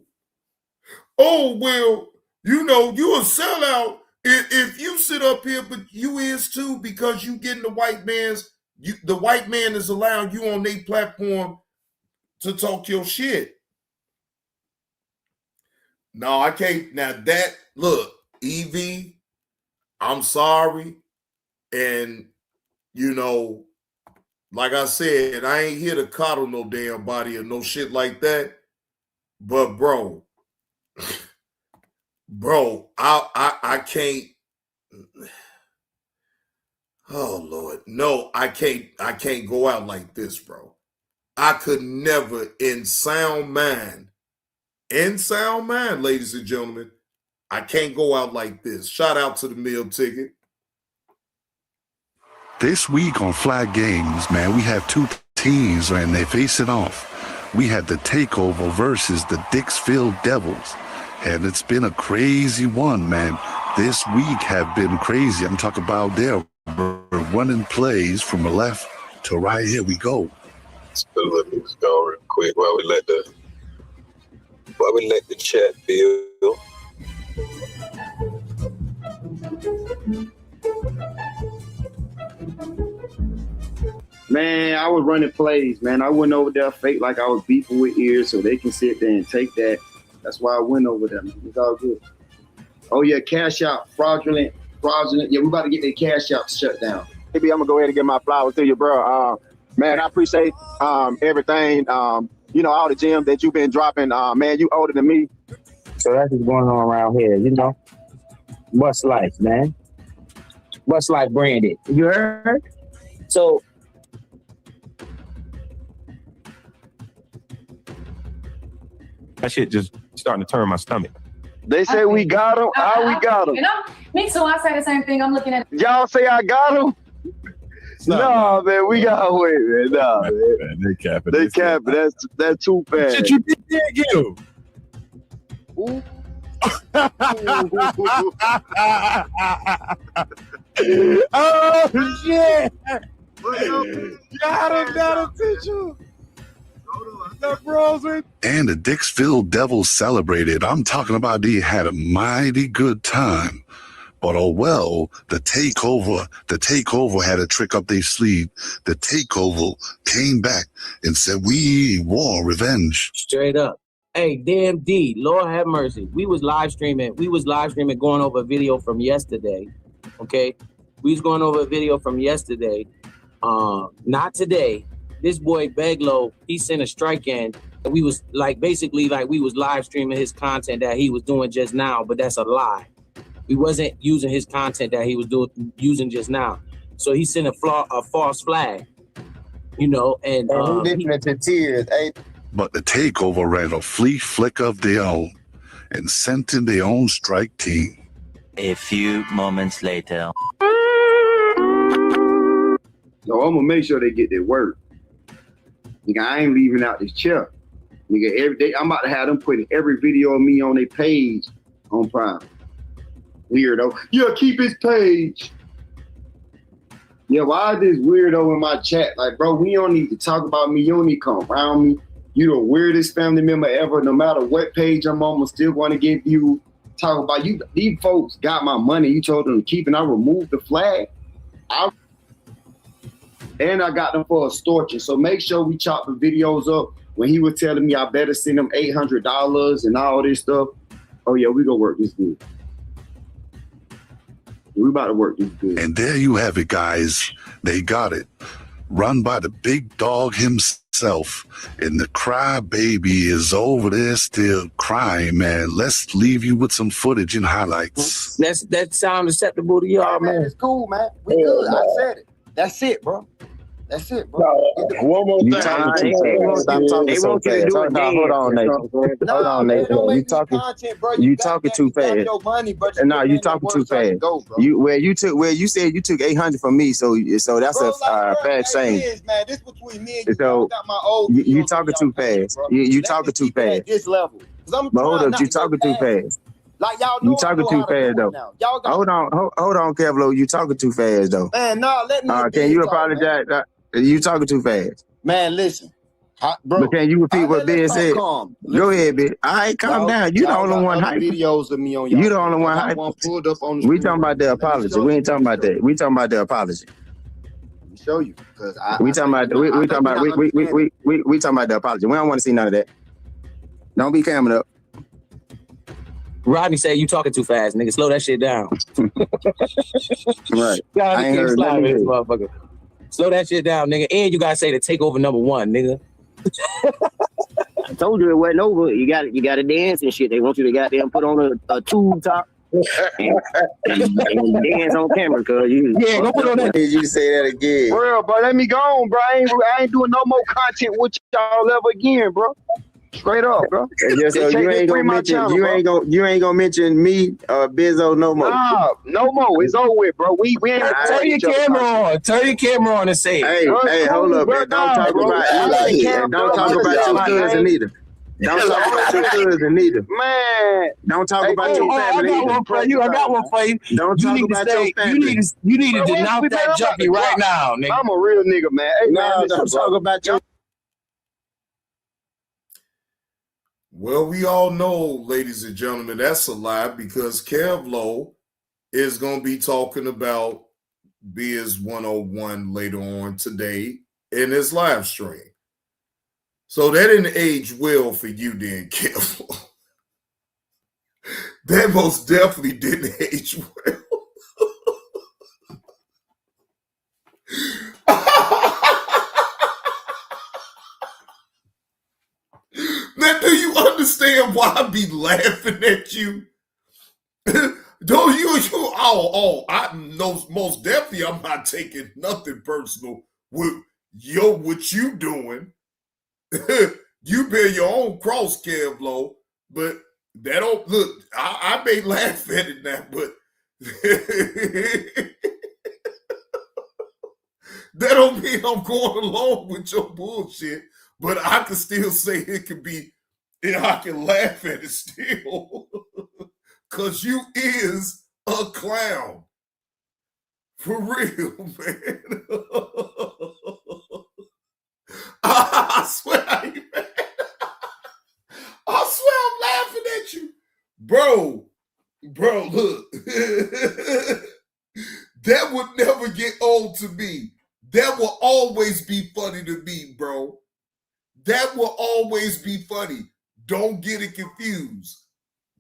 well, you a sellout if you sit up here, but you is too, because you getting the white man is allowing you on their platform to talk your shit. No, I can't. Now that, look, EV, I'm sorry. And, like I said, I ain't here to coddle no damn body or no shit like that. But bro, I can't. Oh Lord, no, I can't go out like this, bro. I could never, in sound mind, ladies and gentlemen, I can't go out like this. Shout out to the meal ticket. This week on Flag Games, man, we have two teams, and they're facing off. We had the Takeover versus the Dixville Devils, and it's been a crazy one, man. This week have been crazy. I'm talking about their running plays from the left to right. Here we go. Let's let me go real quick while we let the But we let the chat build. Man, I was running plays, man. I went over there fake like I was beefing with ears so they can sit there and take that. That's why I went over there, man. It's all good. Oh, yeah, cash out, fraudulent. Yeah, we about to get that cash out shut down. Maybe I'm going to go ahead and get my flowers to you, bro. Man, I appreciate everything. You know, all the gems that you've been dropping. Man, you older than me. So that's what's going on around here, you know? What's life, man? What's life branded? You heard? So that shit just starting to turn my stomach. They say we got him. How we got him? You know, me too. I say the same thing. I'm looking at y'all say I got him. No, man, we got to wait, man. Nah, man. They capping. They capping. That's too fast. Shit, you did get him. Oh shit! Got him, teacher. And the Dixville Devils celebrated. I'm talking about they had a mighty good time. But oh well, the takeover had a trick up their sleeve. The takeover came back and said, we want revenge. Straight up. Hey, damn D, Lord have mercy. We was live streaming going over a video from yesterday. Okay? We was going over a video from yesterday. Not today. This boy Beglo, he sent a strike in. And we was basically we was live streaming his content that he was doing just now, but that's a lie. We wasn't using his content that he was using just now. So he sent a false flag, you know, and he into tears. Hey. But the takeover ran a flea flick of their own and sent in their own strike team. A few moments later. Yo, I'm gonna make sure they get their work. Nigga, I ain't leaving out this chair. Nigga, every day I'm about to have them putting every video of me on their page on Prime. Weirdo. Yeah, keep his page. Yeah, why is this weirdo in my chat? Like, bro, we don't need to talk about me. You don't need to come around me. You the weirdest family member ever. No matter what page I'm on, I'm still going to give you, talk about you. These folks got my money. You told them to keep, and I removed the flag. And I got them for extortion. So make sure we chop the videos up. When he was telling me I better send him $800 and all this stuff. Oh, yeah, we gonna work this good. We about to work this good. And there you have it, guys. They got it. Run by the big dog himself. And the cry baby is over there still crying, man. Let's leave you with some footage and highlights. That sound acceptable to y'all, man. It's cool, man. We good. I said it. That's it, bro. That's it, bro. One more thing. Stop talking so fast. Hold on, Nathan. Hold on, Nathan. You talking too fast. No, you talking too fast. You said you took 800 from me, so that's a fast shame. So you talking too fast. You talking too fast. But hold up, you talking too fast. Like y'all know you talking too fast though. Hold on, Kevlo. You talking too fast though. Man, no, let me. Can you apologize? You talking too fast. Man, listen, bro. But can you repeat what Ben said? Go ahead, Ben. All right, calm down. You the only one hyping. Videos of me on y'all. You the only one hyping. We talking about the apology. We ain't talking about that. We talking about the apology. Let me show you, because we talking about the apology. We don't want to see none of that. Don't be camming up. Rodney said you talking too fast, nigga. Slow that shit down. Right. I ain't heard nothing. This motherfucker. Slow that shit down, nigga. And you gotta say the takeover #1, nigga. I told you it wasn't over. You got to dance and shit. They want you to goddamn put on a tube top and dance on camera, cause you. Yeah, don't put on that. Did you say that again? Bro, let me go on, bro. I ain't doing no more content with y'all ever again, bro. Straight up, bro. So you ain't gonna mention me or Bizzo no more. Nah, no more. It's over with, bro. We ain't. Turn your camera on. Turn your camera on and say it. Hey, hold up, man. Don't talk about your cousin either. Don't talk about your cousin either. Man. Don't talk about your family either. I got one for you. Don't talk about your family. You need to denounce that junkie right now, nigga. I'm a real nigga, man. Hey, no, don't talk about your. Well, we all know, ladies and gentlemen, that's a lie because Kevlo is going to be talking about Biz 101 later on today in his live stream. So that didn't age well for you then, Kevlo. That most definitely didn't age well. Now, do you understand why I be laughing at you? Don't you? I know most definitely I'm not taking nothing personal with what you doing. You bear your own cross, Kevlo, but that don't look. I may laugh at it now, but that don't mean I'm going along with your bullshit. But I can still say it can be, and I can laugh at it still. Cause you is a clown. For real, man. I swear I ain't mad. I swear I'm laughing at you. Bro, look. That would never get old to me. That will always be funny to me, bro. That will always be funny. Don't get it confused.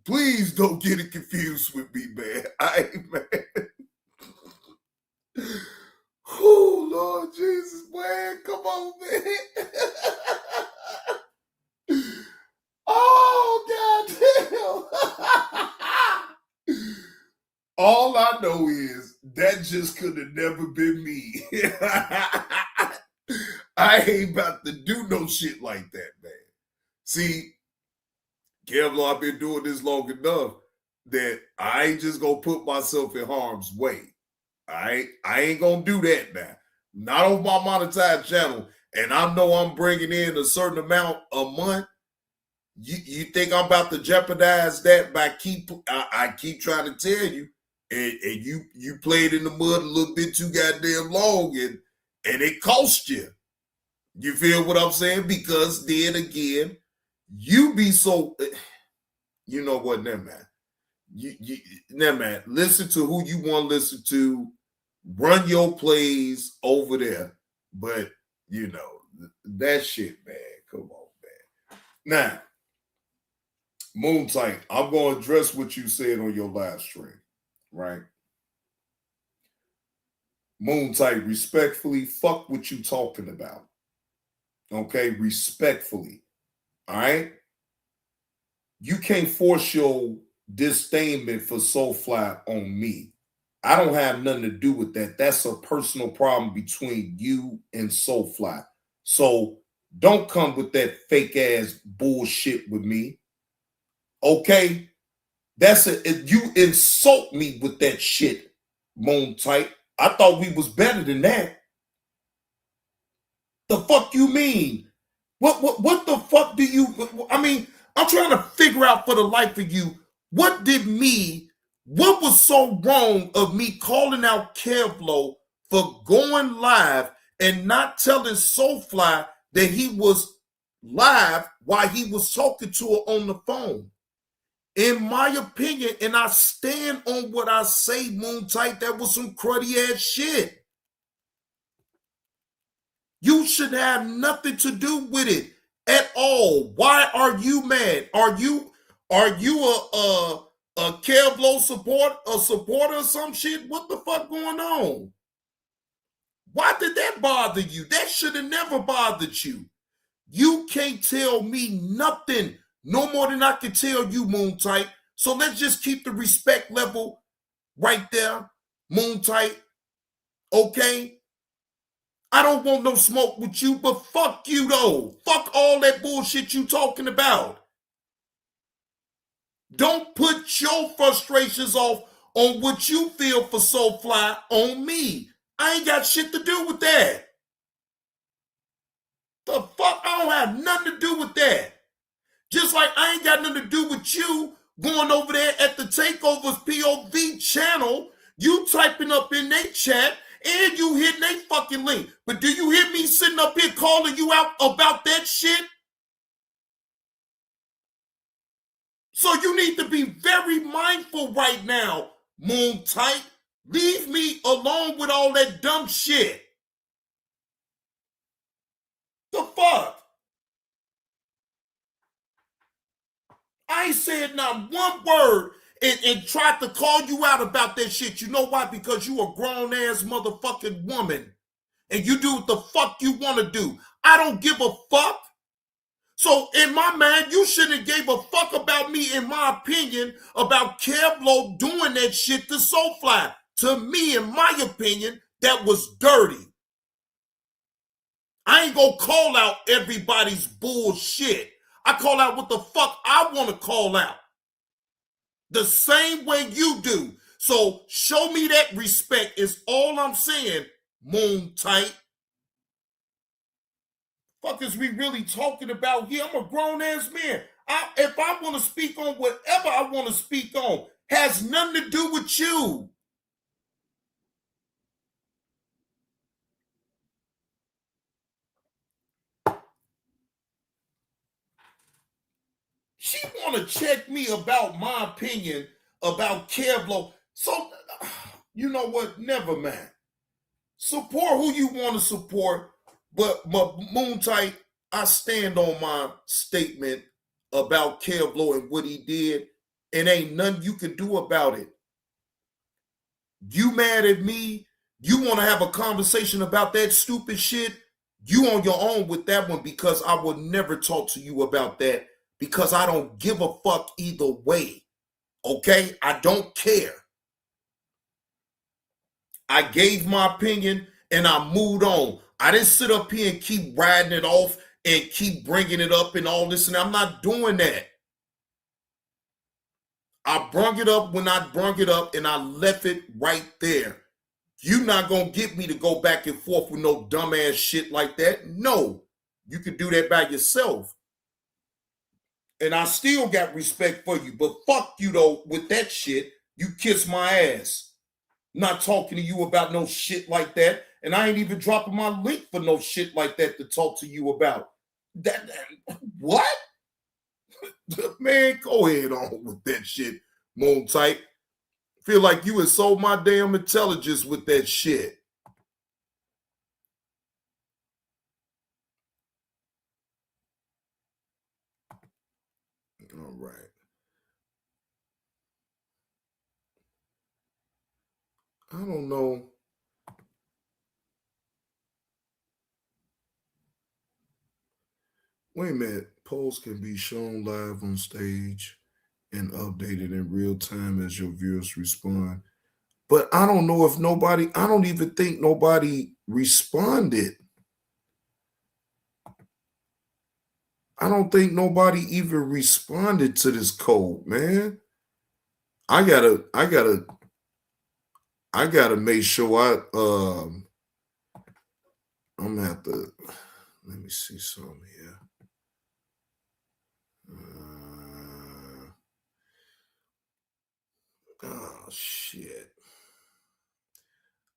Please don't get it confused with me, man. I ain't mad. Oh, Lord Jesus, man. Come on, man. Oh, goddamn. All I know is that just could have never been me. I ain't about to do no shit like that, man. See, Kevlo, I've been doing this long enough that I ain't just gonna put myself in harm's way. I ain't gonna do that now. Not on my monetized channel. And I know I'm bringing in a certain amount a month. You think I'm about to jeopardize that by I keep trying to tell you, and you played in the mud a little bit too goddamn long, and it cost you. You feel what I'm saying? Because then again, you be so, you know what, never mind. Never mind. Listen to who you want to listen to. Run your plays over there. But, you know, that shit, man. Come on, man. Now, Moon Tight, I'm going to address what you said on your live stream, right? Moon Tight, respectfully, fuck what you talking about. Okay? Respectfully. All right? You can't force your disdainment for Soulfly on me. I don't have nothing to do with that. That's a personal problem between you and Soulfly. So don't come with that fake ass bullshit with me. Okay? You insult me with that shit, Moon Tight. I thought we was better than that. The fuck you mean? What the fuck do you, I mean, I'm trying to figure out for the life of you, what was so wrong of me calling out Kevlo for going live and not telling Soulfly that he was live while he was talking to her on the phone? In my opinion, and I stand on what I say, Moon Tight, that was some cruddy ass shit. You should have nothing to do with it at all. Why are you mad? Are you a Kevlo supporter or some shit? What the fuck going on? Why did that bother you? That should have never bothered you. You can't tell me nothing no more than I can tell you, Moon Tight. So let's just keep the respect level right there, Moon Tight. Okay? I don't want no smoke with you, but fuck you though. Fuck all that bullshit you talking about. Don't put your frustrations off on what you feel for Soulfly on me. I ain't got shit to do with that. The fuck? I don't have nothing to do with that. Just like I ain't got nothing to do with you going over there at the Takeovers POV channel, you typing up in their chat, and you hitting they fucking link. But do you hear me sitting up here calling you out about that shit? So you need to be very mindful right now, Moon Tight. Leave me alone with all that dumb shit. The fuck? I ain't said not one word and tried to call you out about that shit. You know why? Because you a grown-ass motherfucking woman. And you do what the fuck you want to do. I don't give a fuck. So in my mind, you shouldn't have gave a fuck about me, in my opinion, about Kevlo doing that shit to Soulfly. To me, in my opinion, that was dirty. I ain't gonna call out everybody's bullshit. I call out what the fuck I want to call out. The same way you do. So show me that respect is all I'm saying, Moon Tight. Fuck is we really talking about here? I'm a grown-ass man. If I want to speak on whatever I want to speak on, has nothing to do with you. She want to check me about my opinion about Kevlo. So, you know what? Never mind. Support who you want to support, but Moon Tight, I stand on my statement about Kevlo and what he did, and ain't nothing you can do about it. You mad at me? You want to have a conversation about that stupid shit? You on your own with that one, because I will never talk to you about that, because I don't give a fuck either way. Okay? I don't care. I gave my opinion and I moved on. I didn't sit up here and keep riding it off and keep bringing it up and all this, and I'm not doing that. I brung it up when I brung it up, and I left it right there. You're not going to get me to go back and forth with no dumbass shit like that. No, you can do that by yourself. And I still got respect for you, but fuck you though with that shit. You kiss my ass. Not talking to you about no shit like that. And I ain't even dropping my link for no shit like that to talk to you about. That what? Man, go ahead on with that shit, Moon Tight. Feel like you insult my damn intelligence with that shit. All right. I don't know. Wait a minute. Polls can be shown live on stage and updated in real time as your viewers respond. But I don't know if nobody, I don't even think nobody responded. I don't think nobody even responded to this code, man. I gotta make sure I'm gonna have to, let me see something here. Oh shit.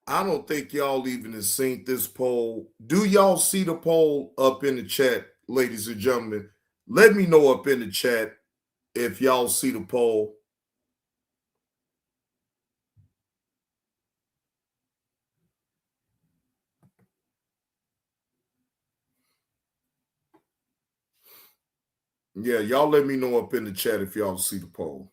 I don't think y'all even have seen this poll. Do y'all see the poll up in the chat, ladies and gentlemen? Let me know up in the chat if y'all see the poll. Yeah, y'all let me know up in the chat if y'all see the poll.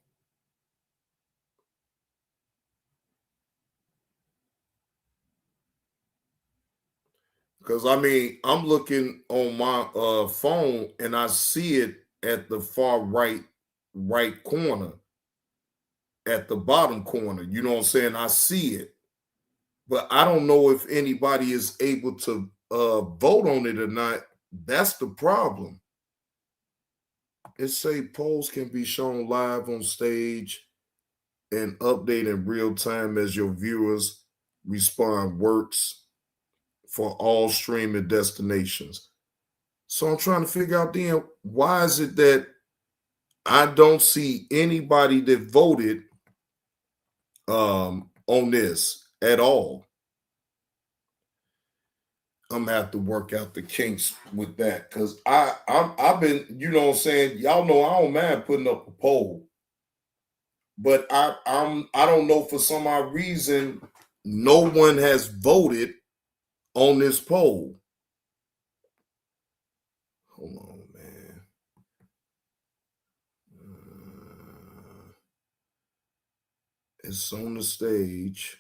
Because, I mean, I'm looking on my phone and I see it at the far right corner, at the bottom corner. You know what I'm saying? I see it. But I don't know if anybody is able to vote on it or not. That's the problem. It say polls can be shown live on stage and update in real time as your viewers respond. Works for all streaming destinations. So I'm trying to figure out then, why is it that I don't see anybody that voted on this at all? I'm gonna have to work out the kinks with that because I've been, you know what I'm saying, y'all know I don't mind putting up a poll, but I don't know, for some odd reason no one has voted on this poll. Hold on, man. It's on the stage.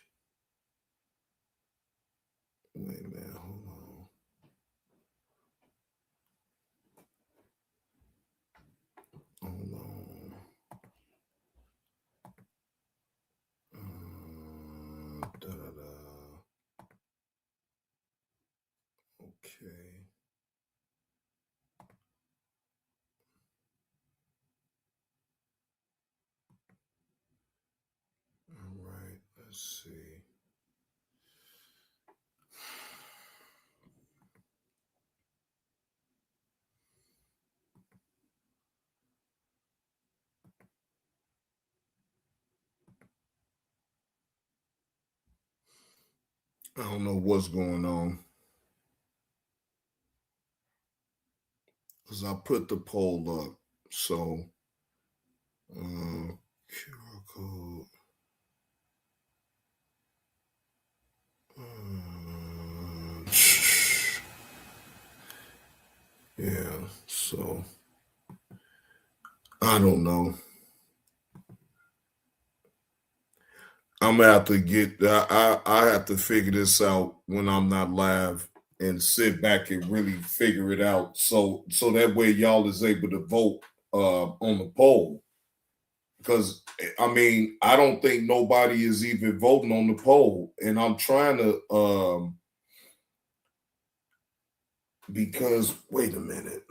Wait a minute, hold on. Hold on. Okay. All right, let's see. I don't know what's going on. Because I put the poll up. So, QR code. Yeah, so I don't know. I'm gonna have to get. I have to figure this out when I'm not live and sit back and really figure it out. So that way y'all is able to vote on the poll. Because I mean, I don't think nobody is even voting on the poll, and I'm trying to. Because wait a minute,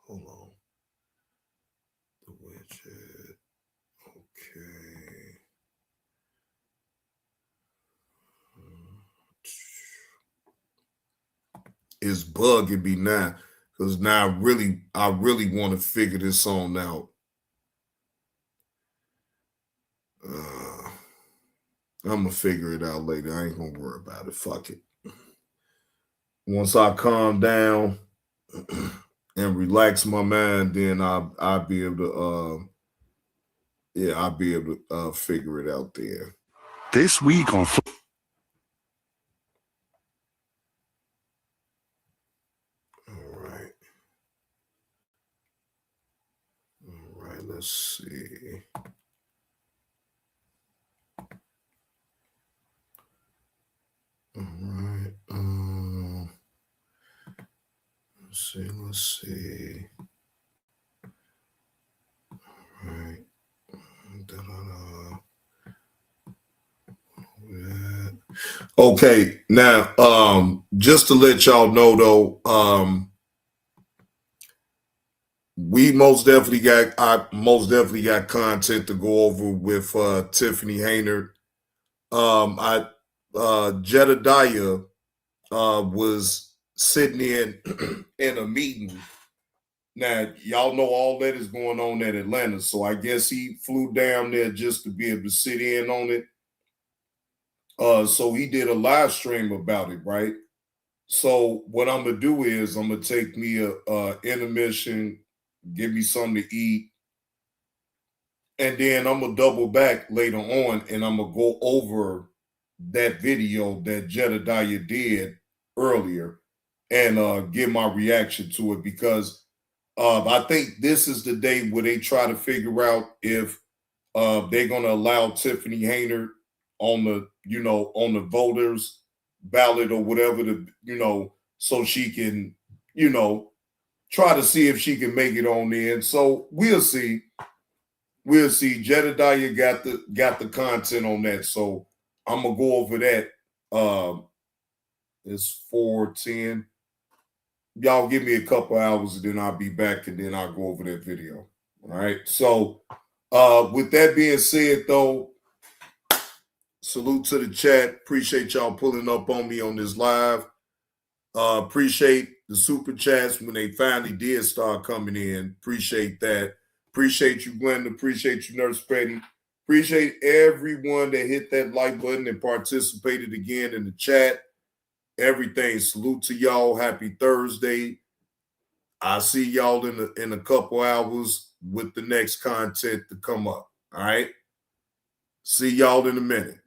hold on. The widget, okay. It's bugging me now because now I really want to figure this on out. I'm gonna figure it out later. I ain't gonna worry about it. Fuck it. Once I calm down and relax my mind, then I'll be able to I'll be able to figure it out there. This week on All right, let's see. All right. Let's see. All right. Okay, now just to let y'all know though, I most definitely got content to go over with Tiffany Haynard. Jedediah was sitting in a meeting. Now, y'all know all that is going on at Atlanta, so I guess he flew down there just to be able to sit in on it. So he did a live stream about it, right? So what I'm gonna do is I'm gonna take me a intermission, give me something to eat, and then I'm gonna double back later on, and I'm gonna go over that video that Jedediah did earlier and give my reaction to it, because I think this is the day where they try to figure out if they're gonna allow Tiffany Haynard on the voters ballot or whatever, so she can try to see if she can make it on there. And so we'll see. Jedediah got the content on that, so I'm gonna go over that. It's 4:10. Y'all give me a couple hours and then I'll be back, and then I'll go over that video. All right. So with that being said, though, salute to the chat. Appreciate y'all pulling up on me on this live. Appreciate the super chats when they finally did start coming in. Appreciate that. Appreciate you, Glenda. Appreciate you, Nurse Petty. Appreciate everyone that hit that like button and participated again in the chat. everything. Salute to y'all. Happy Thursday. I'll see y'all in a couple hours with the next content to come up. All right. See y'all in a minute.